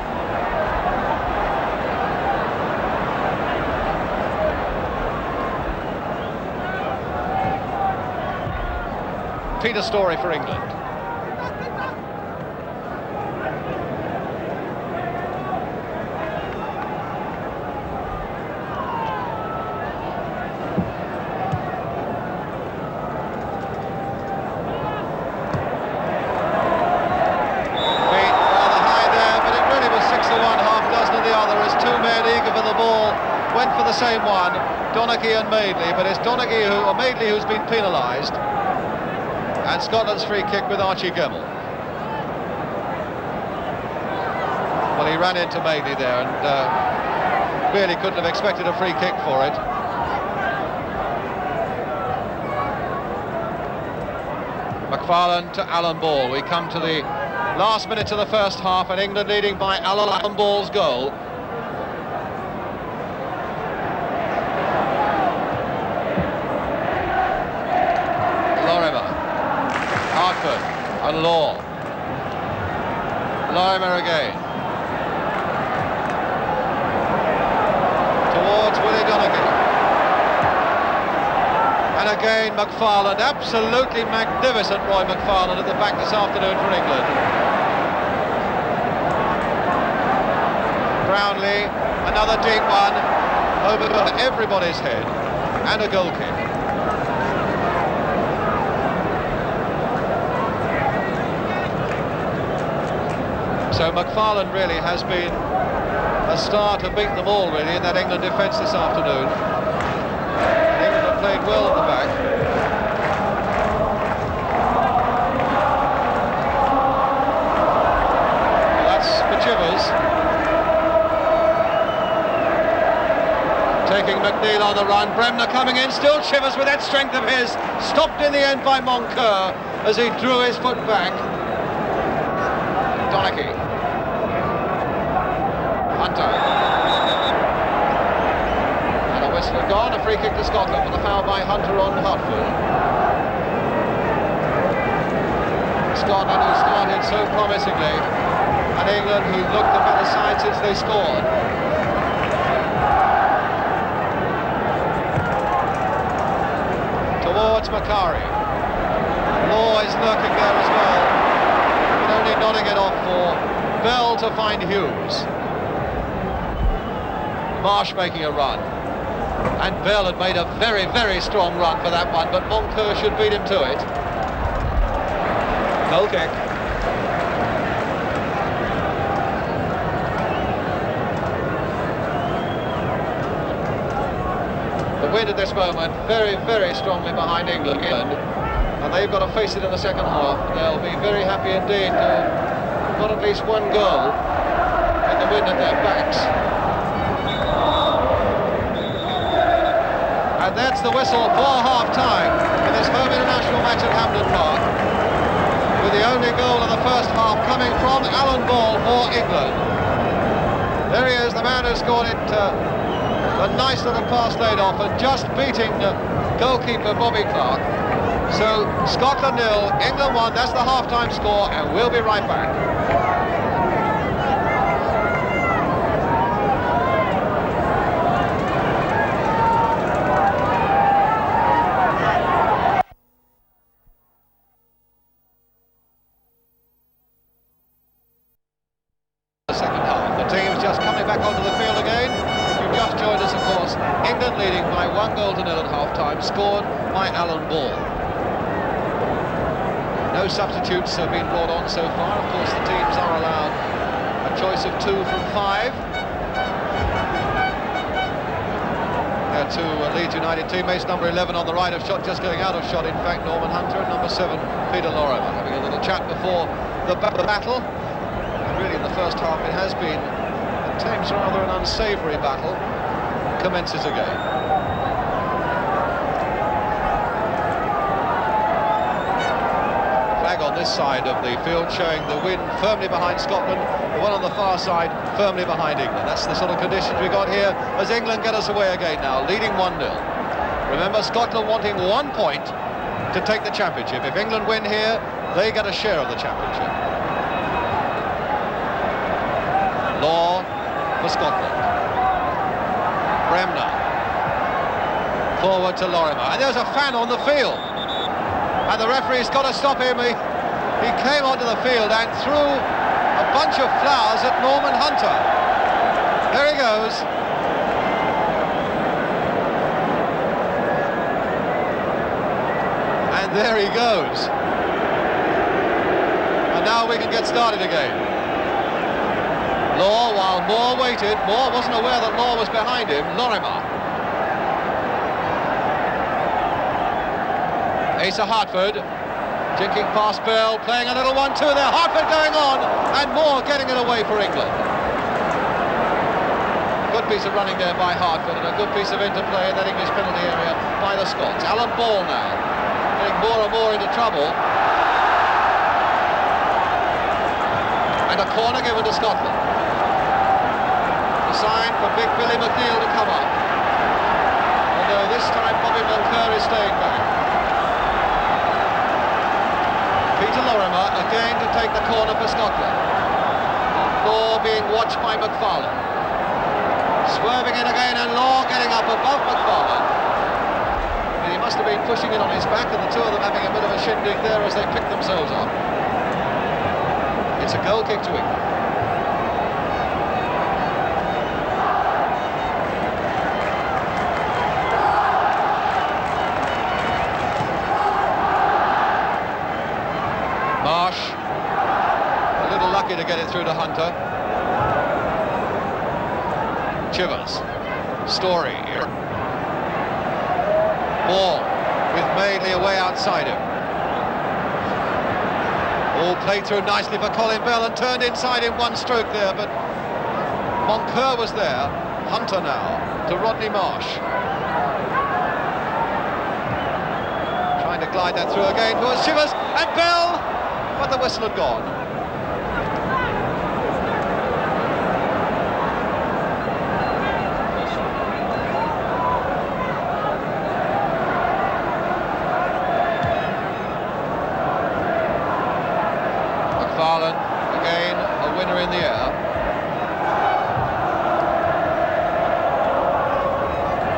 Peter Story for England. Went for the same one, Donaghy and Madeley, but it's Madeley who's been penalised, and Scotland's free kick with Archie Gemmell. Well, he ran into Madeley there, and really couldn't have expected a free kick for it. McFarlane to Alan Ball. We come to the last minutes of the first half, and England leading by Alan Ball's goal. And Law. Lorimer again. Towards Willie Donaghy. And again, McFarland. Absolutely magnificent, Roy McFarland at the back this afternoon for England. Brownlee, another deep one over everybody's head, and a goal kick. So McFarland really has been a star to beat them all, really, in that England defence this afternoon. England have played well at the back. Well, that's Chivers. Taking McNeil on the run. Bremner coming in, still Chivers with that strength of his. Stopped in the end by Moncur as he drew his foot back. Donachie. Hunter. And a whistle gone, a free kick to Scotland for the foul by Hunter on Hartford. Scotland, who started so promisingly, and England, who looked the better side since they scored. Towards Macari. Law is lurking there as well, but only nodding it off for Bell to find Hughes. Marsh making a run, and Bell had made a very, very strong run for that one, but Moncur should beat him to it. Goal kick. The wind at this moment very, very strongly behind England, and they've got to face it in the second half. They'll be very happy indeed to have got at least one goal in the wind at their backs. And that's the whistle for half-time in this home international match at Hampden Park, with the only goal of the first half coming from Alan Ball for England. There he is, the man who scored it, a nice little pass laid off and just beating goalkeeper Bobby Clark. So Scotland 0, England 1, that's the half-time score, and we'll be right back. Scored by Alan Ball. No substitutes have been brought on so far. Of course, the teams are allowed a choice of 2 from 5. There are two Leeds United teammates, number 11 on the right of shot, just going out of shot, in fact, Norman Hunter, and number 7, Peter Lorimer, having a little chat before the battle. And really, in the first half, it has been, at times, rather an unsavoury battle. Commences again. On this side of the field, showing the wind firmly behind Scotland, the one on the far side firmly behind England. That's the sort of conditions we got here as England get us away again now, leading 1-0. Remember, Scotland wanting 1 point to take the championship. If England win here, they get a share of the championship. Law for Scotland. Bremner. Forward to Lorimer. And there's a fan on the field. And the referee's got to stop him. He came onto the field and threw a bunch of flowers at Norman Hunter. There he goes. And there he goes. And now we can get started again. Law, while Moore waited, Moore wasn't aware that Law was behind him. Lorimer. Asa Hartford, jinking past Bell, playing a little 1-2 there, Hartford going on, and Moore getting it away for England. Good piece of running there by Hartford, and a good piece of interplay in that English penalty area by the Scots. Alan Ball now, getting more and more into trouble. And a corner given to Scotland. A sign for Big Billy McNeil to come up. Although this time Bobby Moncur is staying back. Peter Lorimer again to take the corner for Scotland. Law being watched by McFarland. Swerving in again, and Law getting up above McFarland. He must have been pushing it on his back, and the two of them having a bit of a shindig there as they pick themselves up. It's a goal kick to England. Marsh, a little lucky to get it through to Hunter. Chivers, Story. Ball with Madeley away outside him. All played through nicely for Colin Bell and turned inside in one stroke there, but Moncur was there. Hunter now to Rodney Marsh. Trying to glide that through again towards Chivers and Bell, but the whistle had gone. McFarlane, again, a winner in the air.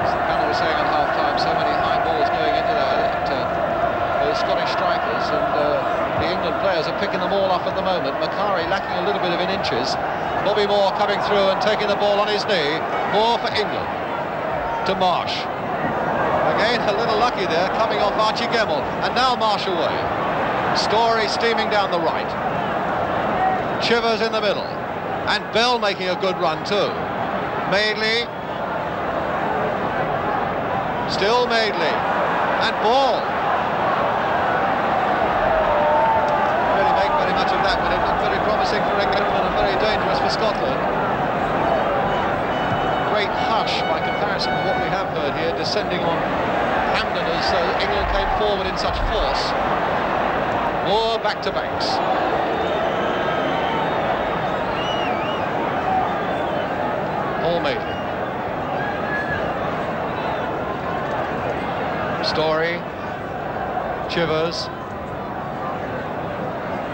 As the panel was saying at half-time, so many high balls going into there that those Scottish strikers and the England players are picking them all up at the moment. Macari lacking a little bit of in inches. Bobby Moore coming through and taking the ball on his knee. Moore for England. To Marsh. Again, a little lucky there, coming off Archie Gemmill. And now Marsh away. Story steaming down the right. Chivers in the middle, and Bell making a good run too. Madeley, still Madeley, and Ball. Really make very much of that, but it looked very promising for England and very dangerous for Scotland. Great hush by comparison to what we have heard here, descending on Hampden as England came forward in such force. Moore back to Banks. Paul Madeley. Story. Chivers.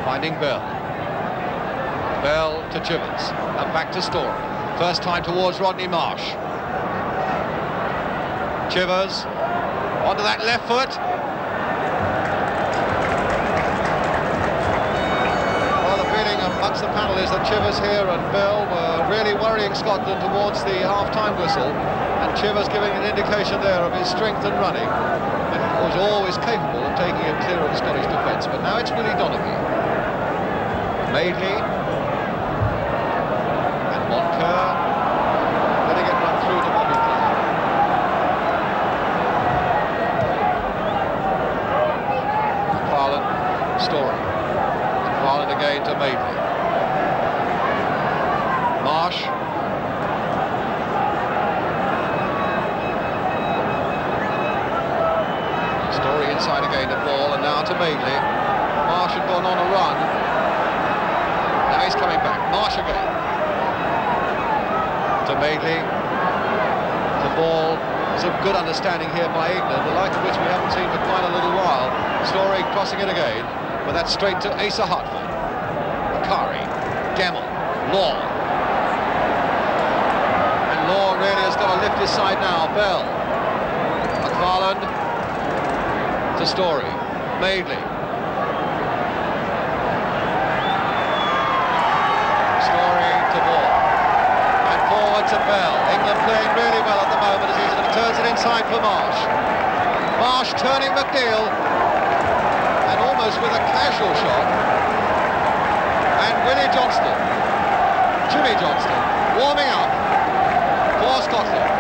Finding Bell. Bell to Chivers. And back to Story. First time towards Rodney Marsh. Chivers. Onto that left foot. Amongst the panel is that Chivers here and Bell were really worrying Scotland towards the half-time whistle, and Chivers giving an indication there of his strength and running, and was always capable of taking it clear of the Scottish defence. But now it's Willie Donaghy. Madeley and Moncur letting it run through to Bobby Clark. McFarlane, Story. McFarlane again to Madeley. Marsh. Story inside again to Ball, and now to Madeley. Marsh had gone on a run. Now he's coming back. Marsh again. To Madeley. To Ball. Some good understanding here by England, the like of which we haven't seen for quite a little while. Story crossing it again, but that's straight to Asa Hartford. Macari. Gemmill. Law. Law really has got to lift his side now. Bell. McFarlane to Story. Madeley. Story to Ball. And forward to Bell. England playing really well at the moment as he turns it inside for Marsh. Marsh turning McNeil. And almost with a casual shot. And Willie Johnston. Jimmy Johnston warming up for Scotland.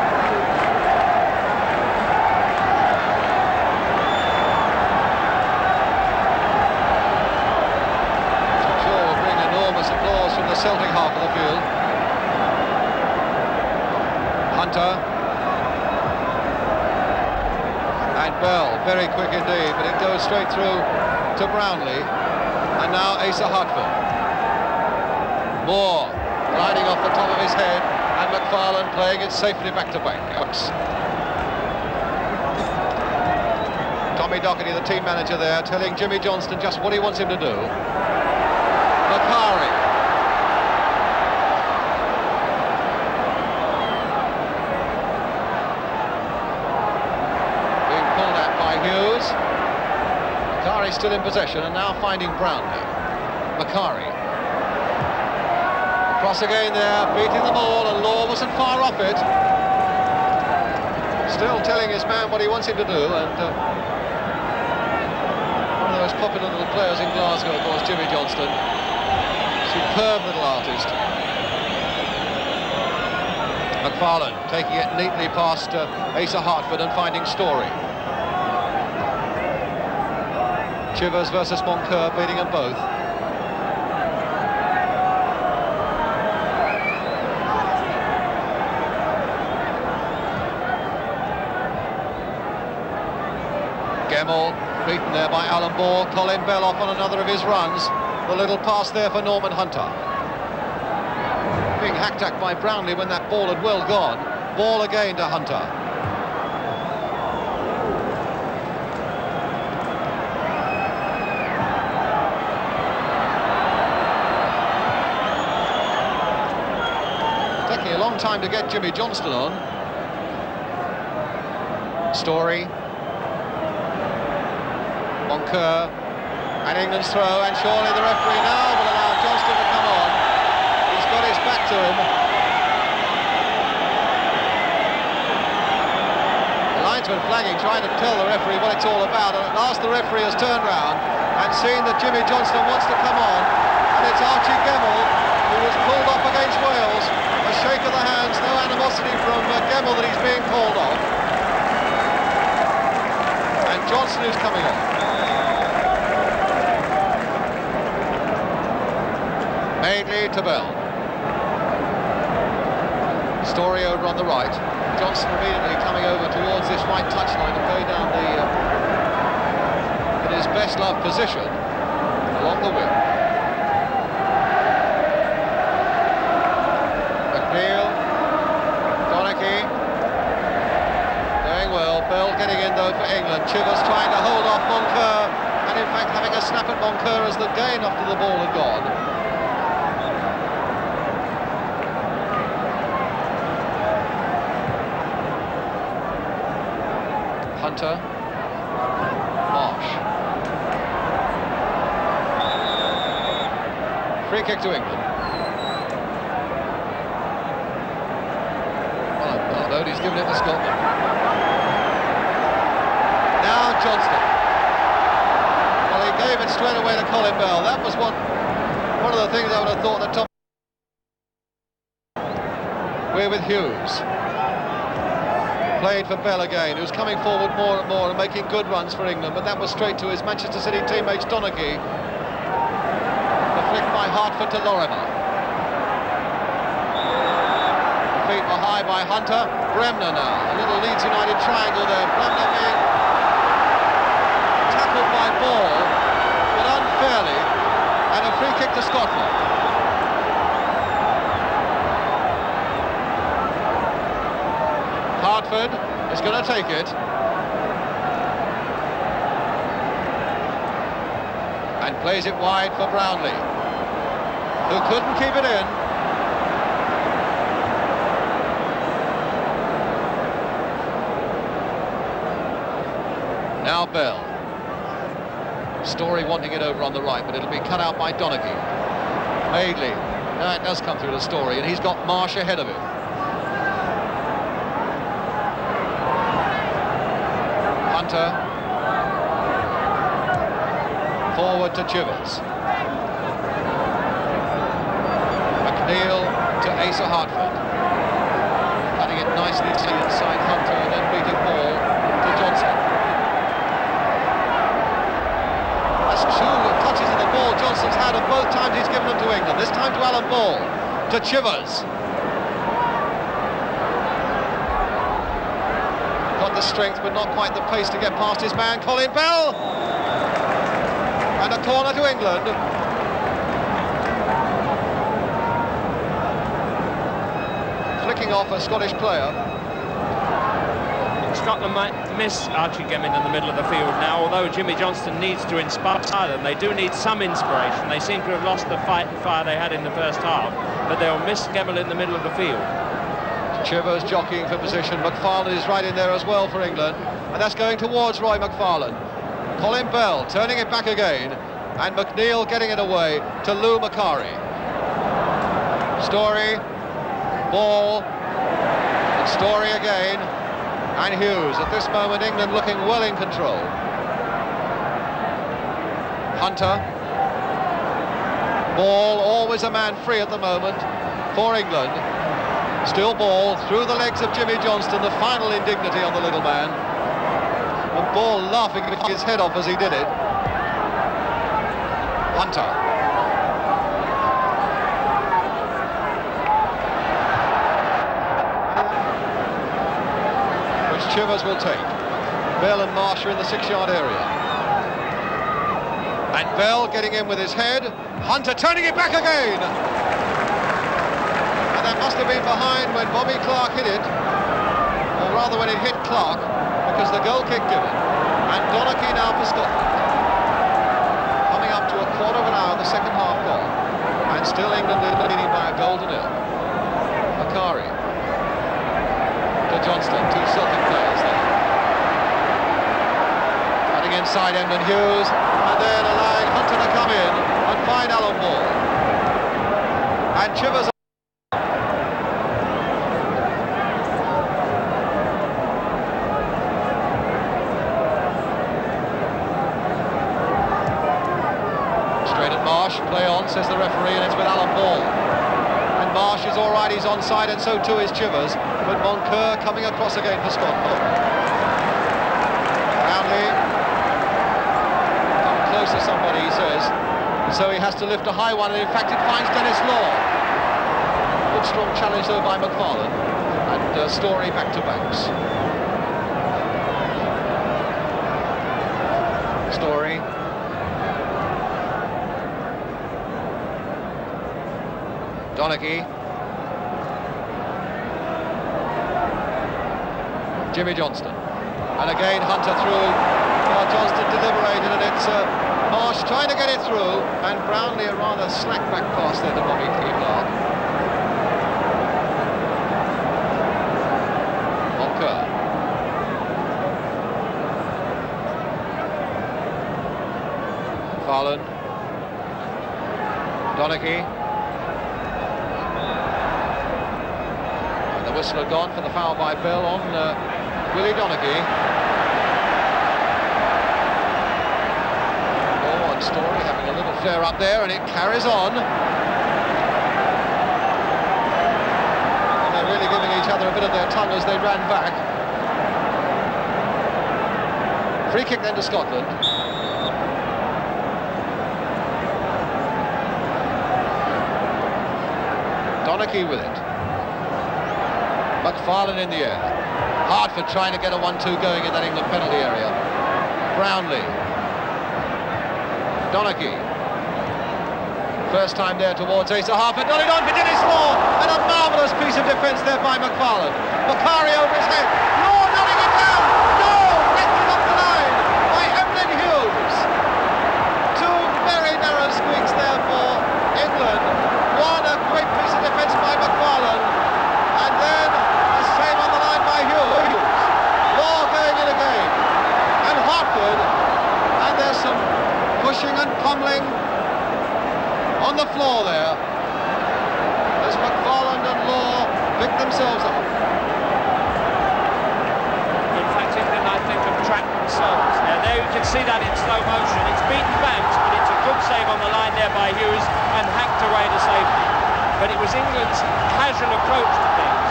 I'm sure will bring enormous applause from the Celtic half of the field. Hunter. And Bell, very quick indeed, but it goes straight through to Brownlee. And now Asa Hartford. Moore gliding off the top of his head. And McFarlane playing it safely back to Banks. Tommy Docherty, the team manager there, telling Jimmy Johnston just what he wants him to do. Macari. Being pulled at by Macari still in possession and now finding Brownlee. Macari. Cross again there, beating them all, and Law wasn't far off it. Still telling his man what he wants him to do, and one of the most popular little players in Glasgow, of course, Jimmy Johnstone. Superb little artist. McFarlane taking it neatly past Asa Hartford and finding Story. Chivers versus Moncur, beating them both. Gemmell beaten there by Alan Ball. Colin Bell off on another of his runs. The little pass there for Norman Hunter. Being hacked at by Brownlee when that ball had well gone. Ball again to Hunter. Taking a long time to get Jimmy Johnstone on. Story. Moncur, and England's throw, and surely the referee now will allow Johnstone to come on. He's got his back to him. The linesman flagging, trying to tell the referee what it's all about, and at last the referee has turned round and seen that Jimmy Johnstone wants to come on, and it's Archie Gemmell who was pulled off against Wales. A shake of the hands, no animosity from Gemmell that he's being called off. And Johnstone is coming on. Madeley to Bell. Story over on the right. Johnstone immediately coming over towards this right touchline and going down in his best loved position along the wing. McNeil, Donachie, doing well. Bell getting in though for England. Chivers trying to hold off Moncur, and in fact having a snap at Moncur as the gain after the ball had gone. Hunter, Marsh. Free kick to England. Well, he's given it to Scotland. Now Johnstone. Well, he gave it straight away to Colin Bell. That was one of the things I would have thought that Tom... We're with Hughes. Played for Bell again, who's coming forward more and more and making good runs for England, but that was straight to his Manchester City teammates Donachie. The flick by Hartford to Lorimer. The feet were high by Hunter. Bremner now, a little Leeds United triangle there. Bremner being tackled by Ball, but unfairly, and a free kick to Scotland. Hartford is going to take it. And plays it wide for Brownlee, who couldn't keep it in. Now Bell. Story wanting it over on the right, but it'll be cut out by Donachie. Madeley. Now it does come through to Story, and he's got Marsh ahead of him. Hunter. Forward to Chivers. McNeil to Asa Hartford. Cutting it nicely inside Hunter and then beating ball to Johnstone. That's two touches in the ball Johnston's had, and both times he's given them to England. This time to Alan Ball, to Chivers. Got the strength but not quite the pace to get past his man Colin Bell, and a corner to England. Flicking off a Scottish player. Scotland might miss Archie Gemmell in the middle of the field now, although Jimmy Johnstone needs to inspire them. They do need some inspiration. They seem to have lost the fight and fire they had in the first half, but they'll miss Gemmell in the middle of the field. Chivers jockeying for position. McFarlane is right in there as well for England, and that's going towards Roy McFarlane. Colin Bell turning it back again, and McNeil getting it away to Lou Macari. Story, ball, and Story again, and Hughes. At this moment, England looking well in control. Hunter. Ball, always a man free at the moment for England. Still ball through the legs of Jimmy Johnston, the final indignity on the little man. And Ball laughing his head off as he did it. Hunter. Which Chivers will take. Bell and Marsh are in the 6-yard area. And Bell getting in with his head. Hunter turning it back again. And that must have been behind when Bobby Clark hit it. Or rather when it hit Clark, because the goal kick given. And Donachie now for Scotland. Coming up to a quarter of an hour, the second half gone. And still England leading by a goal to nil. Macari. To Johnston, two Celtic players there. Cutting inside Emlyn Hughes. And then allowing Hunter to come in and find Alan Ball. And Chivers. Straight at Marsh, play on, says the referee, and it's with Alan Ball. And Marsh is all right, he's onside, and so too is Chivers. But Moncur coming across again for Scotland. Brownlee. To somebody, he says, so he has to lift a high one, and in fact it finds Dennis Law. Good strong challenge though by McFarlane, and Story back to Banks. Story. Donachie. Jimmy Johnston. And again Hunter through. Johnston deliberated, and it's Marsh trying to get it through, and Brownlee a rather slack back pass there to Bobby Clark. Moncur. Farland. Donachie. And the whistle had gone for the foul by Bell on Willie Donachie. Story having a little flare up there, and it carries on. And they're really giving each other a bit of their tongue as they ran back. Free kick then to Scotland. Donachie with it. McFarlane in the air. Hartford trying to get a 1-2 going in that England penalty area. Brownlee. Donachie. First time there towards Asa Hartford. Got it on for Dennis Law. And a marvellous piece of defence there by McFarlane. Macari over his head. Law running it down. No! Written off the line by Emlyn Hughes. Two very narrow squeaks there for England. One, a great piece of defence by McFarlane. And then a save on the line by Hughes. Law going in again. And Hartford. And there's some pushing and pummeling on the floor there as McFarlane and Law pick themselves up. In fact, England, I think, have tracked themselves. Now, there you can see that in slow motion. It's beaten Banks, but it's a good save on the line there by Hughes and hacked away to safety. But it was England's casual approach to things.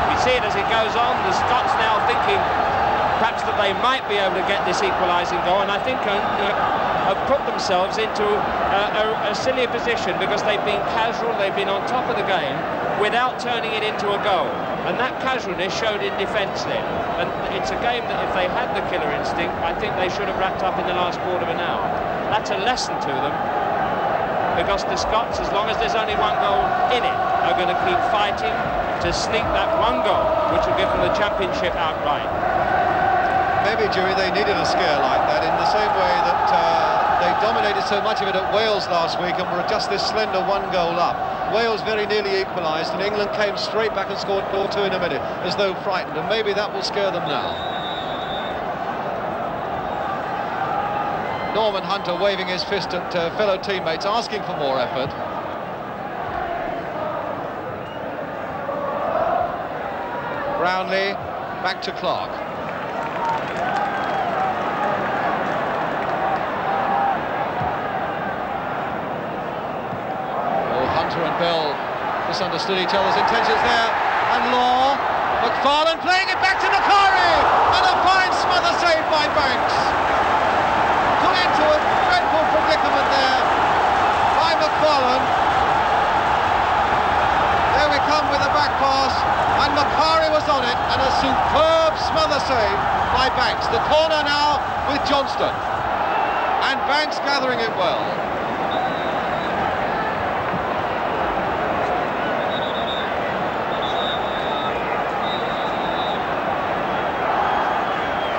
We see it as it goes on. The Scots now thinking perhaps that they might be able to get this equalising goal, and I think have put themselves into a silly position because they've been casual, they've been on top of the game without turning it into a goal. And that casualness showed in defence then. And it's a game that if they had the killer instinct, I think they should have wrapped up in the last quarter of an hour. That's a lesson to them, because the Scots, as long as there's only one goal in it, are going to keep fighting to sneak that one goal, which will give them the championship outright. Maybe, Dewey, they needed a scare like that in the same way that they dominated so much of it at Wales last week and were just this slender one goal up. Wales very nearly equalised, and England came straight back and scored 2 in a minute, as though frightened, and maybe that will scare them now. Norman Hunter waving his fist at fellow teammates, asking for more effort. Brownlee, back to Clark. Oh, Hunter and Bell misunderstood each other's intentions there. And Law, McFarlane playing it back to Macari! And a fine smother save by Banks. Put into a dreadful predicament there by McFarlane. There we come with a back pass, and Macari was on it, and a superb smother save by Banks. The corner now with Johnston, and Banks gathering it well.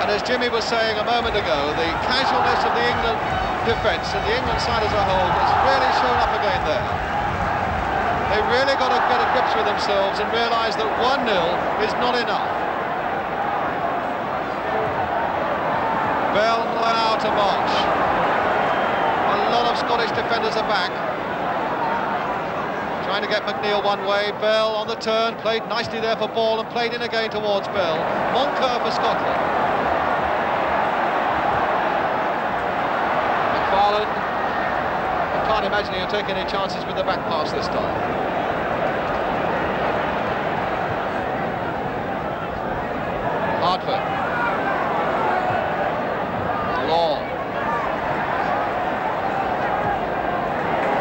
And as Jimmy was saying a moment ago, the casualness of the England defence and the England side as a whole has really shown up again there. They've really got to get a grips with themselves and realise that 1-0 is not enough. Bell now to Marsh. A lot of Scottish defenders are back. Trying to get McNeil one way. Bell on the turn, played nicely there for Ball and played in again towards Bell. Moncur for Scotland. McFarlane. I can't imagine he'll take any chances with the back pass this time. Hartford. Law.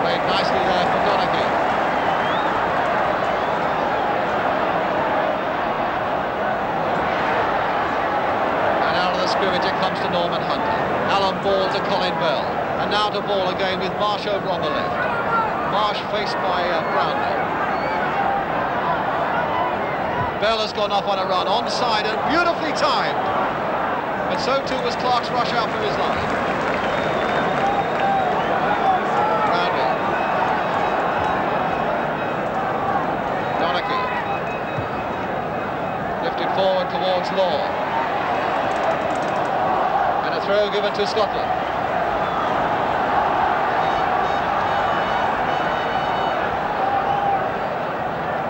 Played nicely there for Donaghy. And out of the scrimmage it comes to Norman Hunter. Alan Ball to Colin Bell. And now to Ball again with Marsh over on the left. Marsh faced by Brownlee. Bell has gone off on a run, onside and beautifully timed. But so too was Clark's rush out from his line. Brownlee. Donaghy. Lifted forward towards Law. And a throw given to Scotland.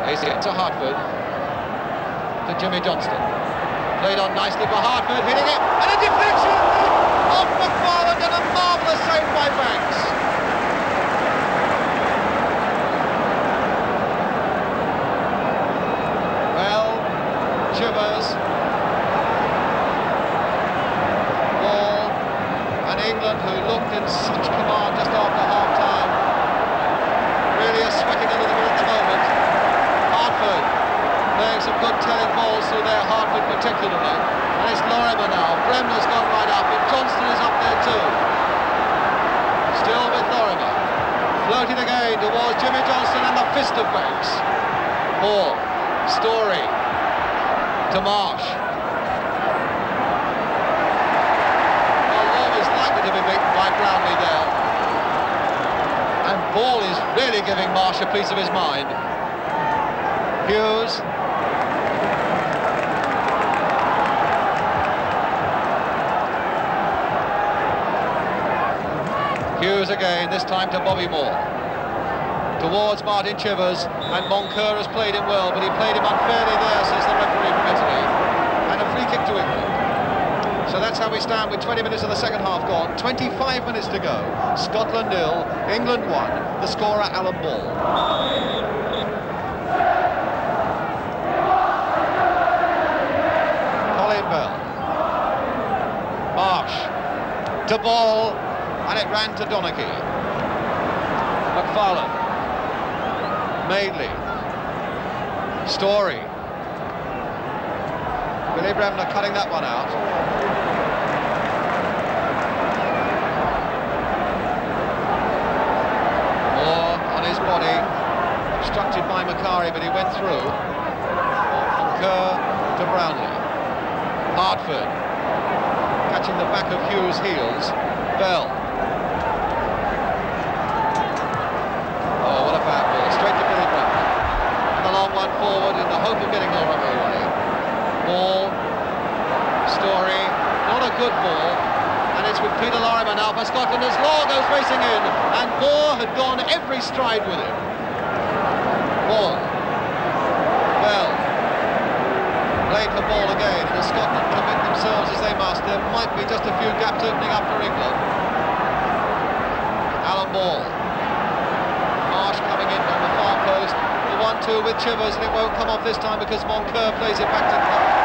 He's to Hartford. To Jimmy Johnston. Played on nicely for Hartford, hitting it, and a deflection off McFarlane, and a marvellous save by Banks. Well, Chivers, Ball, and England, who looked in such command just after half-time, really are sweating a little bit at the moment. Hartford playing some good telling balls through there, Hartford particularly. And it's Lorimer now. Bremner's gone right up, and Johnston is up there too. Still with Lorimer. Floating again towards Jimmy Johnston and the fist of Banks. Ball. Story. To Marsh. Well, Law is likely to be beaten by Brownlee there. And Ball is really giving Marsh a piece of his mind. Hughes. Hughes again, this time to Bobby Moore. Towards Martin Chivers, and Moncur has played him well, but he played him unfairly there, says the referee from Italy. And a free kick to England. So that's how we stand with 20 minutes of the second half gone. 25 minutes to go. Scotland 0, England 1. The scorer, Alan Ball. Colin Bell. Marsh. To Ball. And it ran to Donaghy. McFarlane. Madeley. Story. Billy Bremner cutting that one out. Moore on his body. Obstructed by Macari, but he went through. From Kerr to Brownlee. Hartford. Catching the back of Hughes' heels. Bell. Straight to Billy Bremner. And the long one forward in the hope of getting Lorimer away. Ball. Story. Not a good ball. And it's It's with Peter Lorimer now for Scotland as Law goes racing in, and Moore had gone every stride with him. Moore. Bell. Played for ball again, and as Scotland commit themselves as they must, there might be just a few gaps opening up for England. Alan Ball. Marsh coming in on the far post. The 1-2 with Chivers, and it won't come off this time because Moncur plays it back to Clark.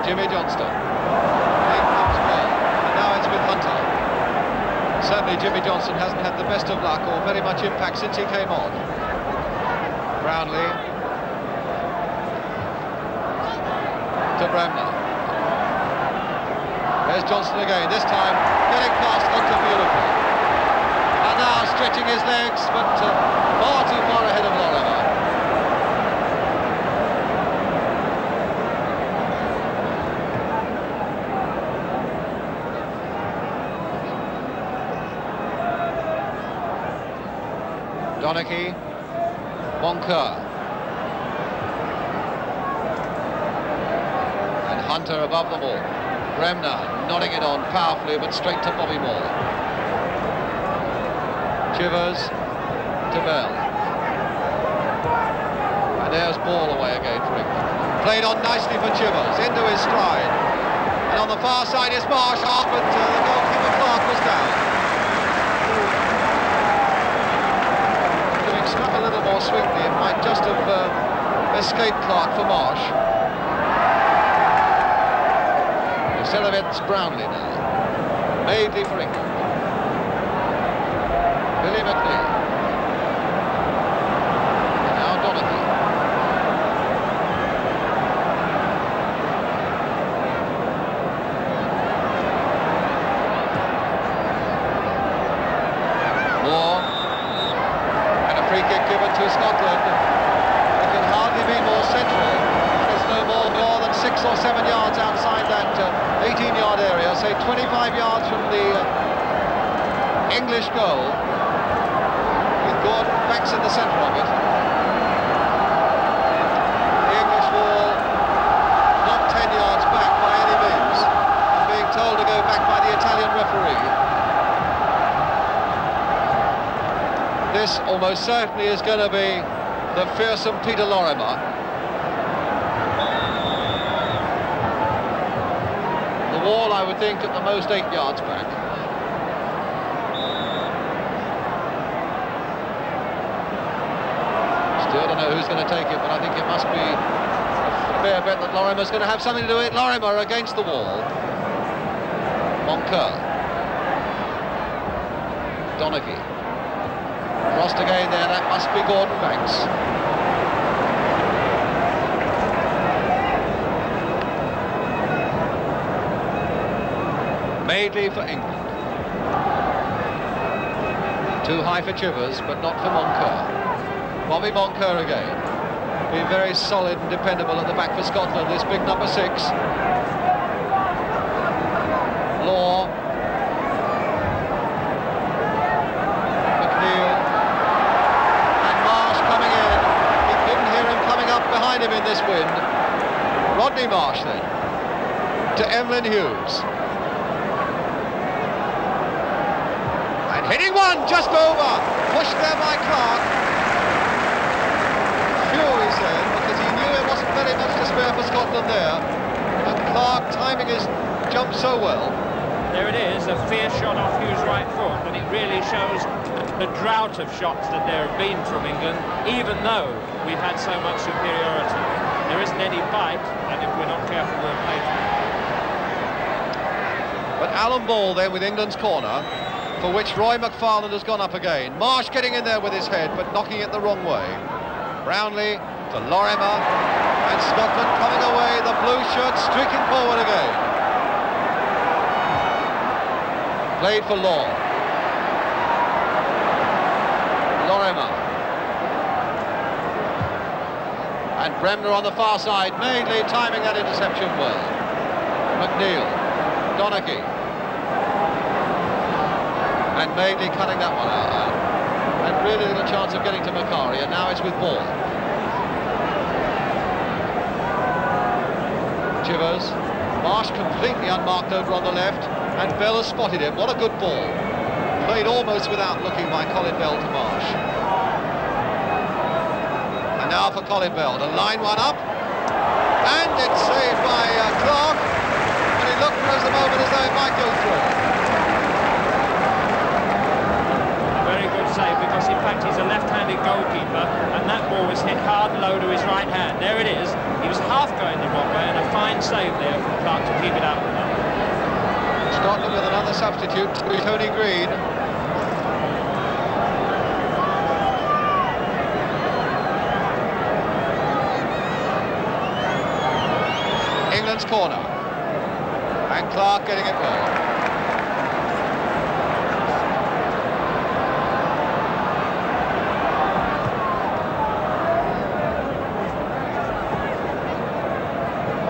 Jimmy Johnston. In comes Ball, and now it's with Hunter. Certainly Jimmy Johnston hasn't had the best of luck or very much impact since he came on. Brownlee. To Bremner. There's Johnston again, this time getting past Hunter beautifully. And now stretching his legs, but far too far ahead of Lorimer. Donachie, Moncur. And Hunter above them all. Bremner nodding it on powerfully, but straight to Bobby Moore. Chivers to Bell. And there's Ball away again for England. Played on nicely for Chivers, into his stride. And on the far side is Marsh, but the goalkeeper Clark was down. Struck a little more sweetly, it might just have escaped Clark for Marsh. Instead of it's Brownlee now. Madeley for England. Billy McNeil. And now Donachie. Moore. Free kick given to Scotland. It can hardly be more central. There's no more than 6 or 7 yards outside that 18-yard area, say 25 yards from the English goal, with Gordon Banks in the centre of it. The English wall not 10 yards back by any means, and being told to go back by the Italian referee. This almost certainly is going to be the fearsome Peter Lorimer. The wall, I would think, at the most 8 yards back. Still don't know who's going to take it, but I think it must be a fair bet that Lorimer's going to have something to do with it. Lorimer against the wall. Moncur. Donachie. Crossed again there, that must be Gordon Banks. Madeley for England. Too high for Chivers, but not for Moncur. Bobby Moncur again. Being very solid and dependable at the back for Scotland, this big number 6. Law. Behind him in this wind. Rodney Marsh then to Emlyn Hughes, and hitting one just over, pushed there by Clark. Fury said, because he knew there wasn't very much to spare for Scotland there, and Clark timing his jump so well. There it is, a fierce shot off Hughes' right foot, and it really shows the drought of shots that there have been from England, even though we've had so much superiority. There isn't any bite, and if we're not careful, we'll play through. But Alan Ball then with England's corner, for which Roy McFarland has gone up again. Marsh getting in there with his head, but knocking it the wrong way. Brownlee to Lorimer, and Scotland coming away, the blue shirt streaking forward again. Played for Law. Lorimer. And Bremner on the far side, Madeley timing that interception well. McNeil, Donachie. And Madeley cutting that one out. And really little chance of getting to Macari, and now it's with ball. Chivers. Marsh completely unmarked over on the left, and Bell has spotted him. What a good ball. Played almost without looking by Colin Bell to Marsh. And now for Colin Bell to line one up, and it's saved by Clark, and it looked for the moment as though it might go through. Very good save, because in fact he's a left-handed goalkeeper, and that ball was hit hard and low to his right hand. There it is. He was half going the wrong way, and a fine save there from Clark to keep it out of the net. Scotland with another substitute, Tony Green. England's corner, and Clark getting it well.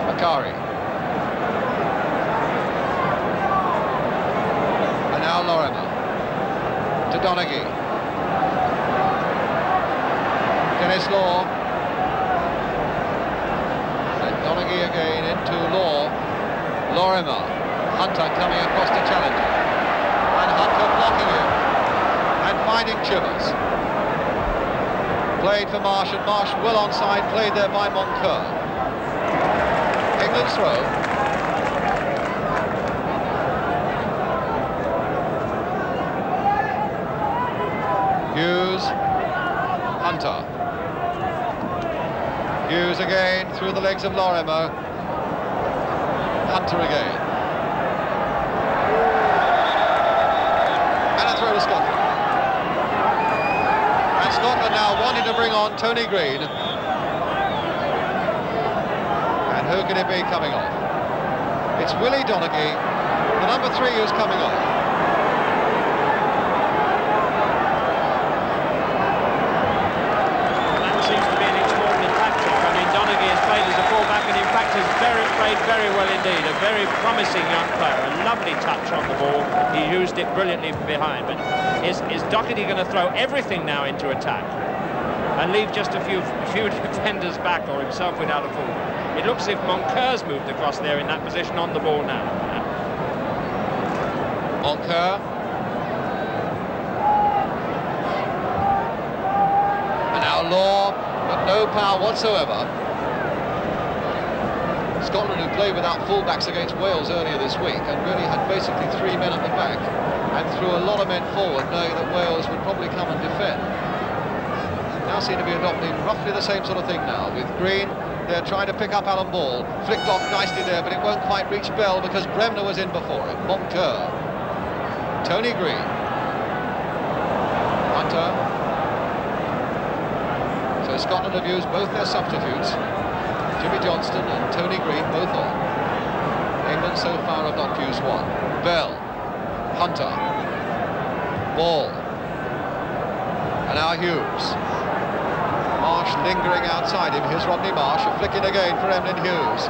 Macari, and now Lorimer to Donaghy. Dennis Law. Donaghy again into Law. Lorimer. Hunter coming across to challenge him. And Hunter blocking him. And finding Chivers. Played for Marsh, and Marsh well onside, played there by Moncur. England's throw. Hughes. Hunter. Hughes again, through the legs of Lorimer. Hunter again. And a throw to Scotland. And Scotland now wanting to bring on Tony Green. And who can it be coming off? It's Willie Donaghy, the number 3 who's coming off. Played very well indeed, a very promising young player, a lovely touch on the ball. He used it brilliantly from behind, but is Doherty going to throw everything now into attack and leave just a few defenders back, or himself without a forward? It looks as if Moncur's moved across there in that position on the ball now. Moncur. And now Law, but no power whatsoever. Scotland, who played without fullbacks against Wales earlier this week and really had basically 3 men at the back and threw a lot of men forward, knowing that Wales would probably come and defend. Now seem to be adopting roughly the same sort of thing now, with Green. They're trying to pick up Alan Ball, flicked off nicely there, but it won't quite reach Bell because Bremner was in before it. Moncur. Tony Green. Hunter. So Scotland have used both their substitutes. Jimmy Johnston and Tony Green both on. England so far have not used one. Bell. Hunter. Ball. And now Hughes. Marsh lingering outside him. Here's Rodney Marsh, flicking again for Emlyn Hughes.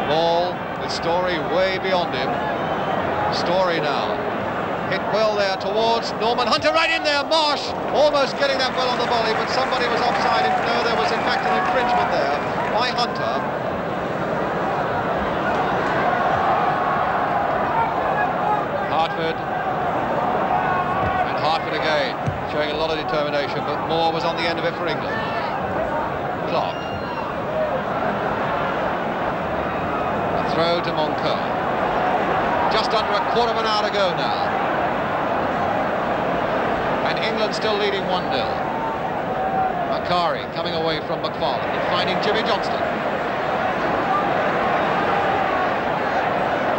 Ball with Story way beyond him. Story now. Hit well there towards Norman Hunter, right in there. Marsh almost getting that well on the volley, but somebody was offside. No, there was in fact an infringement there by Hunter. Hartford. And Hartford again, showing a lot of determination, but Moore was on the end of it for England. Clark. A throw to Moncur. Just under a quarter of an hour to go now. And England still leading 1-0. Macari coming away from McFarland and finding Jimmy Johnston.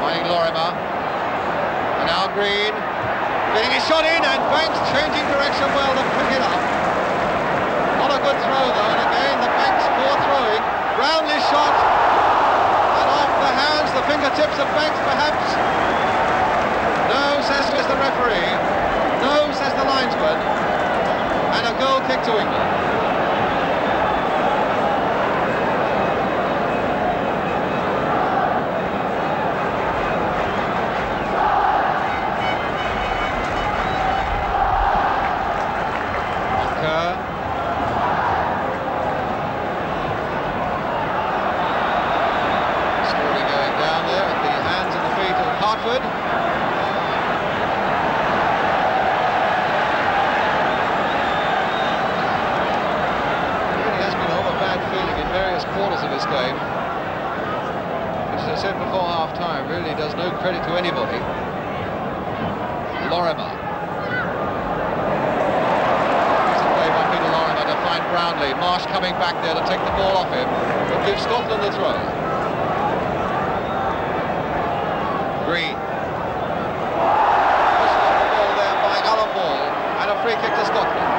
Finding Lorimer. And now Green. Getting his shot in, and Banks changing direction well to pick it up. Not a good throw though, and again the Banks poor throwing. Brownlie's shot. And off the hands, the fingertips of Banks perhaps. No, says the referee. No, says the linesman. And a goal kick to England. game, which, as I said before half-time, really does no credit to anybody. Lorimer. Decent play by Peter Lorimer to find Brownlee. Marsh coming back there to take the ball off him, but gives Scotland the throw. Green. Pushed off the ball there by Alan Ball, and a free kick to Scotland.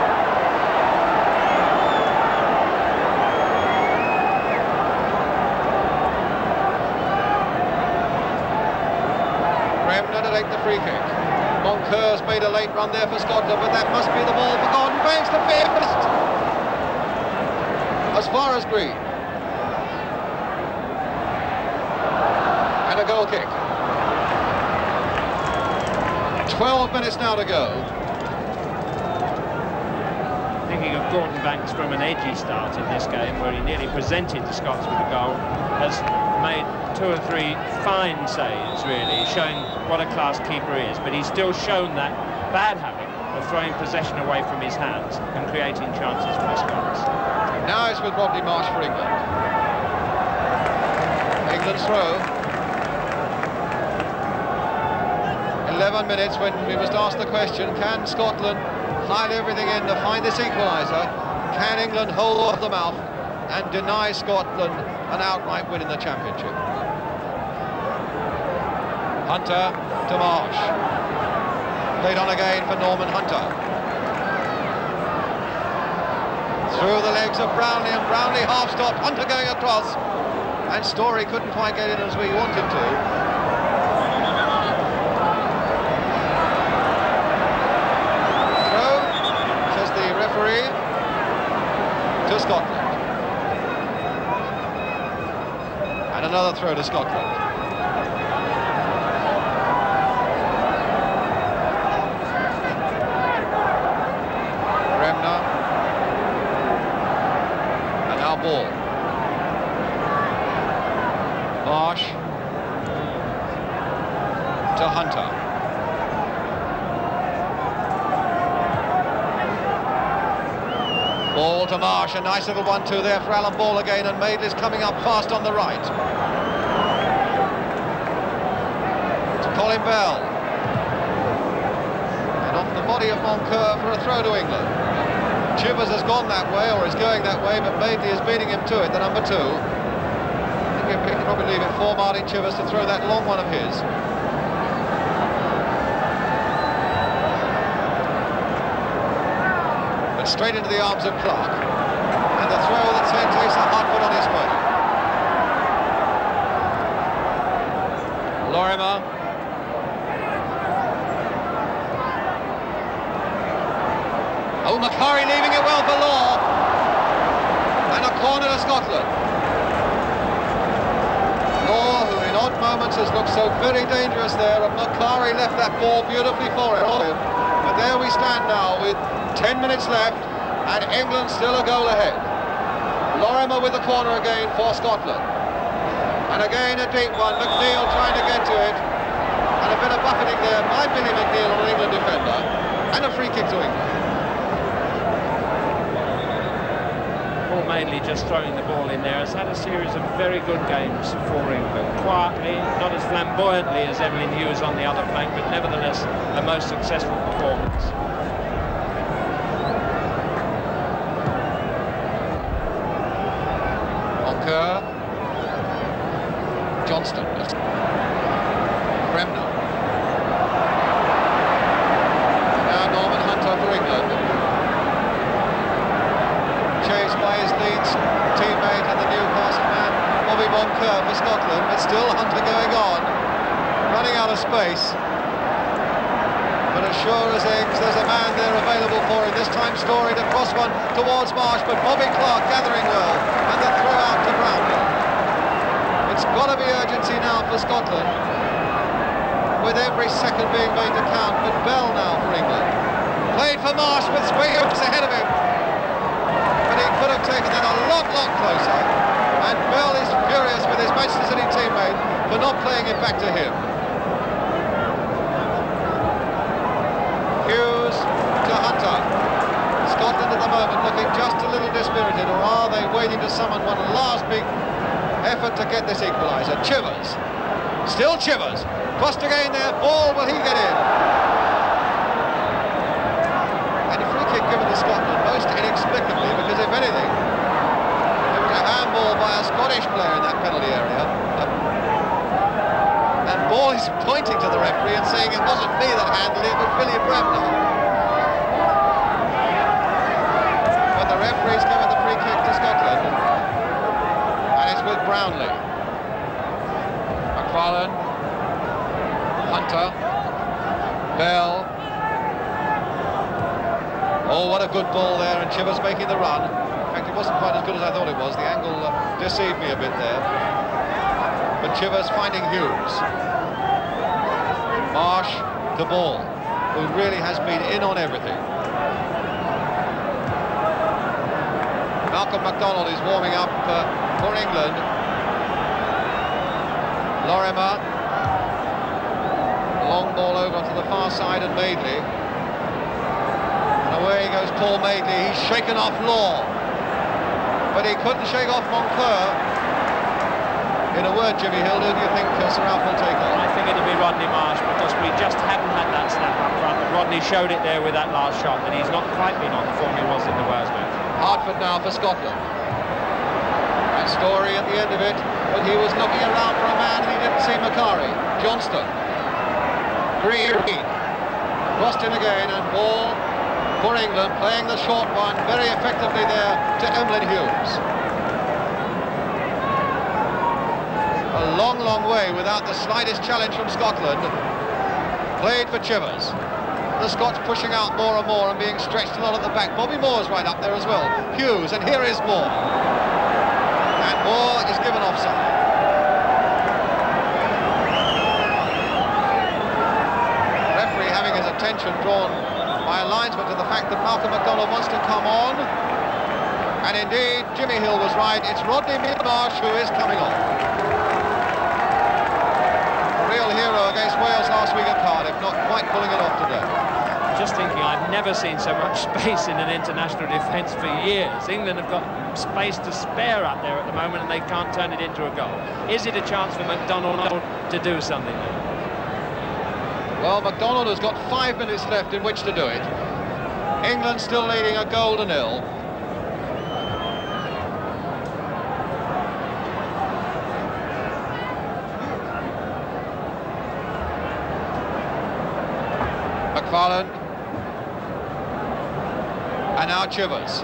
Bremner to take the free kick. Moncur's made a late run there for Scotland, but that must be the ball for Gordon Banks to fist. As far as Green. And a goal kick. 12 minutes now to go. Thinking of Gordon Banks from an edgy start in this game, where he nearly presented the Scots with a goal, has made 2 or 3 fine saves, really, showing what a class keeper is, but he's still shown that bad habit of throwing possession away from his hands and creating chances for the Scots. Now it's with Rodney Marsh for England. England's throw. 11 minutes when we must ask the question, can Scotland pile everything in to find this equaliser? Can England hold them out and deny Scotland an outright win in the championship? Hunter to Marsh. Played on again for Norman Hunter. Through the legs of Brownlee, and Brownlee half-stopped, Hunter going across, and Storey couldn't quite get in as we wanted to. To Scotland. And another throw to Scotland. Bremner. And now Ball. Marsh. To Hunter. Ball to Marsh, a nice little 1-2 there for Alan Ball again, and Madeley's coming up fast on the right. To Colin Bell. And off the body of Moncur for a throw to England. Chivers has gone that way, or is going that way, but Madeley is beating him to it, the number 2. I think we can probably leave it for Martin Chivers to throw that long one of his. Straight into the arms of Clark, and the throw that takes a hard foot on his way. Lorimer. Oh, Macari leaving it well for Law, and a corner to Scotland. Law, who in odd moments has looked so very dangerous there, and Macari left that ball beautifully for him. But there we stand now with 10 minutes left, and England still a goal ahead. Lorimer with the corner again for Scotland. And again a deep one, McNeil trying to get to it. And a bit of buffeting there by Billy McNeil on an England defender. And a free kick to England. Paul Madeley, just throwing the ball in there, has had a series of very good games for England. Quietly, not as flamboyantly as Emlyn Hughes on the other flank, but nevertheless a most successful performance. Johnston. Bremner. Now Norman Hunter for England. Chased by his Leeds teammate and the Newcastle man, Bobby Moncur for Scotland, but still Hunter going on, running out of space. But as sure as eggs, there's a man there available for him. This time Storey to cross one towards Marsh, but Bobby Clark gathering well, and the throw out to Brownlee. It's got to be urgency now for Scotland, with every second being made to count. But Bell now for England. Played for Marsh with Swiggs ahead of him. But he could have taken that a lot closer. And Bell is furious with his Manchester City teammate for not playing it back to him. Hughes to Hunter. Scotland at the moment looking just a little dispirited, or are they waiting to summon one last big effort to get this equaliser. Chivers, still Chivers, crossed again there, ball, will he get in? And a free kick given to Scotland, most inexplicably, because if anything, it was a handball by a Scottish player in that penalty area. And Ball is pointing to the referee and saying it wasn't me that handled it, but Billy Bremner. But the referee's given the free kick to Scotland, and it's with Brownlie. McFarlane, Hunter, Bell. Oh, what a good ball there, and Chivers making the run. In fact, it wasn't quite as good as I thought it was. The angle deceived me a bit there. But Chivers finding Hughes. Marsh to Ball, who really has been in on everything. Malcolm MacDonald is warming up for England. Lorimer. Long ball over to the far side, and Madeley. And away goes Paul Madeley. He's shaken off Law, but he couldn't shake off Moncur. In a word, Jimmy Hill, who do you think Sir Alf will take on? I think it'll be Rodney Marsh, because we just haven't had that snap up front. And Rodney showed it there with that last shot, that he's not quite been on the form he was in the Wales match. Hartford now for Scotland. And Story at the end of it, but he was looking around for a man and he didn't see Macari. Johnston. Green. Crossed in again, and Ball for England, playing the short one very effectively there to Emlyn Hughes. A long, long way without the slightest challenge from Scotland. Played for Chivers. The Scots pushing out more and more and being stretched a lot at the back. Bobby Moore's right up there as well. Hughes, and here is Moore. And Moore is given offside. Referee having his attention drawn by a linesman to the fact that Malcolm MacDonald wants to come on. And indeed, Jimmy Hill was right. It's Rodney Marsh who is coming on. Real hero against Wales last week at Cardiff, not quite pulling it off today. Just thinking, I've never seen so much space in an international defence for years. England have got space to spare up there at the moment, and they can't turn it into a goal. Is it a chance for MacDonald to do something there? Well, MacDonald has got 5 minutes left in which to do it. England still leading a goal to nil. McFarlane. And now Chivers.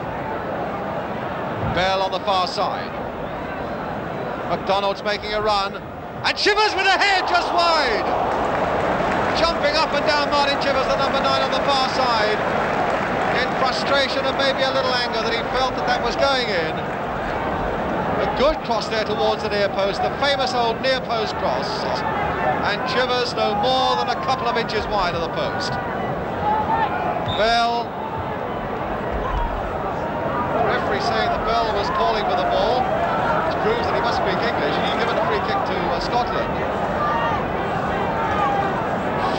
Bell on the far side. MacDonald's making a run. And Chivers with a head just wide. Jumping up and down Martin Chivers, the number 9 on the far side. In frustration and maybe a little anger that he felt that was going in. A good cross there towards the near post, the famous old near post cross. And Chivers no more than a couple of inches wide of the post. Bell. The referee saying that Bell was calling for the ball, which proves that he must speak English, and he's given a free kick to Scotland.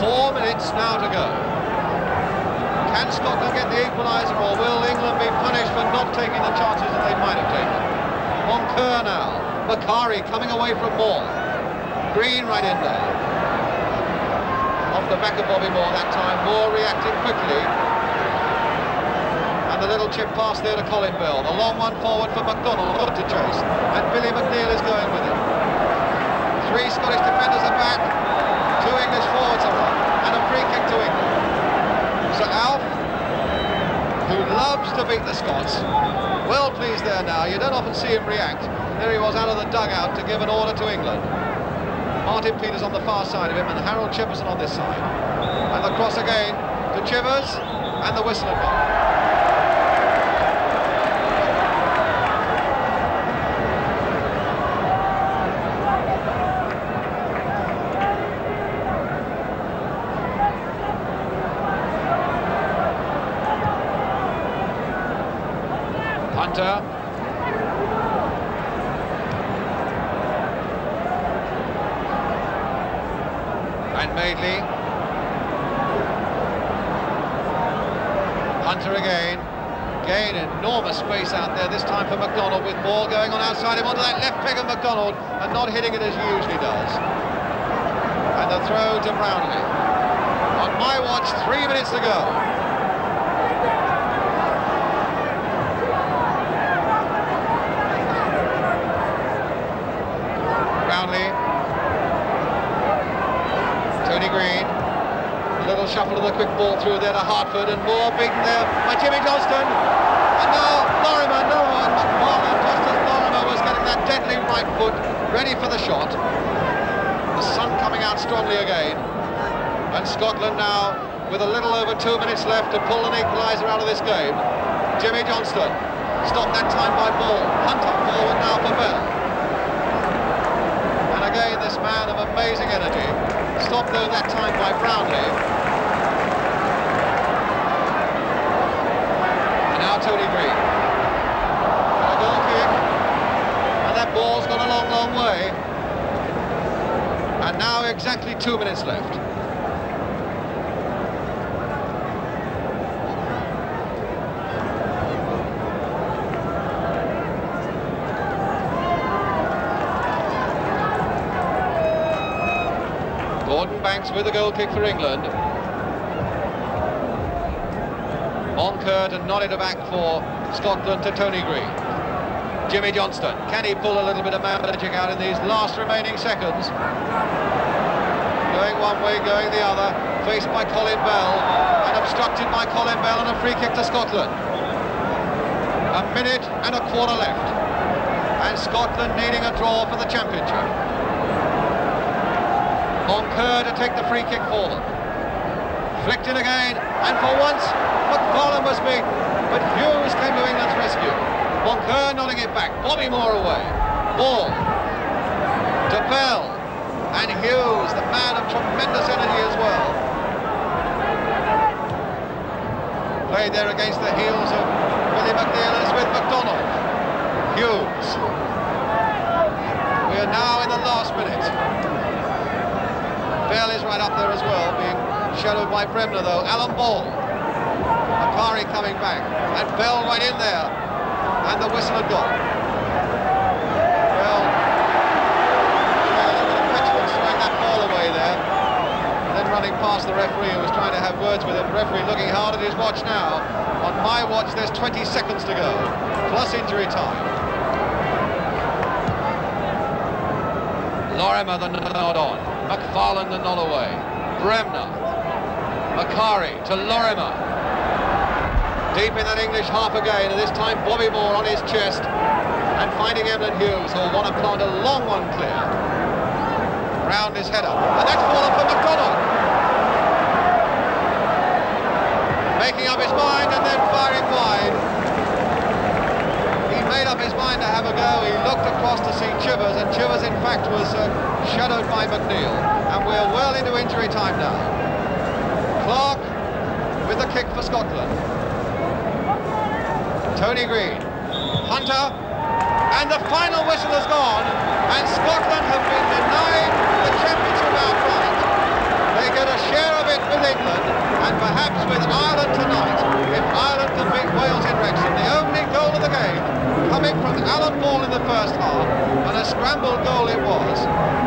4 minutes now to go. Can Scotland get the equaliser, or will England be punished for not taking the chances that they might have taken? Moncur now. Macari coming away from Moore. Green right in there. Off the back of Bobby Moore that time. Moore reacting quickly. And the little chip pass there to Colin Bell. The long one forward for MacDonald to chase. And Billy McNeill is going with it. 3 Scottish defenders are back. 2 English forwards are on. And a free kick to England. Sir Alf, who loves to beat the Scots, well pleased there now. You don't often see him react. There he was out of the dugout to give an order to England. Martin Peters on the far side of him and Harold Chipperson on this side. And the cross again to Chivers, and the whistle had gone. Hunter. And Madeley. Hunter again. Again, enormous space out there, this time for McDonald, with ball going on outside him onto that left peg of McDonald and not hitting it as he usually does. And the throw to Brownlee. On my watch, 3 minutes to go. Brownlee. Tony Green. A little shuffle of the quick ball through there to Hartford, and Moore beaten there by Jimmy Johnston. And now Lorimer, just as Lorimer was getting that deadly right foot ready for the shot. The sun coming out strongly again. And Scotland now with a little over 2 minutes left to pull an equaliser out of this game. Jimmy Johnston stopped that time by Ball. Hunter forward now for Bell. And again this man of amazing energy. Stopped though that time by Brownlee. And now Tony Green. A goal kick. And that ball's gone a long, long way. And now exactly 2 minutes left. Gordon Banks with a goal kick for England. Moncur to nod it back for Scotland to Tony Green. Jimmy Johnston, can he pull a little bit of magic out in these last remaining seconds? Going one way, going the other, faced by Colin Bell, and obstructed by Colin Bell, and a free kick to Scotland. A minute and a quarter left, and Scotland needing a draw for the championship. Moncur to take the free kick for them. Flicked in again, and for once, McFarlane was beaten, but Hughes came to England's rescue. Moncur nodding it back, Bobby Moore away. Ball to Bell, and Hughes, the man of tremendous energy as well. Played there against the heels of Willie McNeil, and it's with McDonald. Hughes. We are now in the last minute. Bell is right up there as well, being shadowed by Bremner though. Alan Ball. Akari coming back, and Bell right in there, and the whistle had gone. Well, showing a little bit of petulance, throwing that ball away there, and then running past the referee who was trying to have words with him. The referee looking hard at his watch now. On my watch there's 20 seconds to go, plus injury time. Lorimer the nod on, McFarlane the nod away, Bremner, Akari to Lorimer. Deep in that English half again, and this time Bobby Moore on his chest, and finding Emlyn Hughes, who'll want to plant a long one clear. Round his header, and that's fallen for McDonald. Making up his mind and then firing wide. He made up his mind to have a go. He looked across to see Chivers, and Chivers in fact was shadowed by McNeil. And we're well into injury time now. Clark with the kick for Scotland. Tony Green, Hunter, and the final whistle has gone, and Scotland have been denied the championship outright. They get a share of it with England, and perhaps with Ireland tonight, if Ireland can beat Wales in Wrexham. The only goal of the game coming from Alan Ball in the first half, and a scrambled goal it was.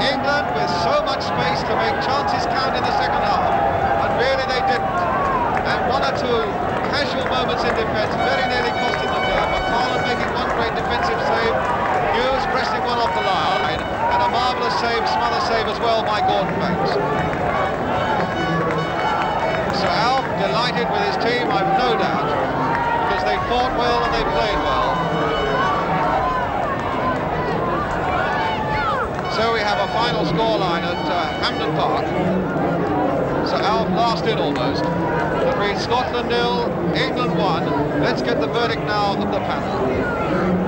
England with so much space to make chances count in the second half, but really they didn't. And one or two casual moments in defence very nearly costing them there. McFarlane making one great defensive save, Hughes pressing one off the line, and a marvellous save, smother save as well by Gordon Banks. So Alf delighted with his team, I've no doubt, because they fought well and they played well. So we have a final scoreline at Hampden Park. So Alf last in almost. It reads Scotland 0, England 1. Let's get the verdict now of the panel.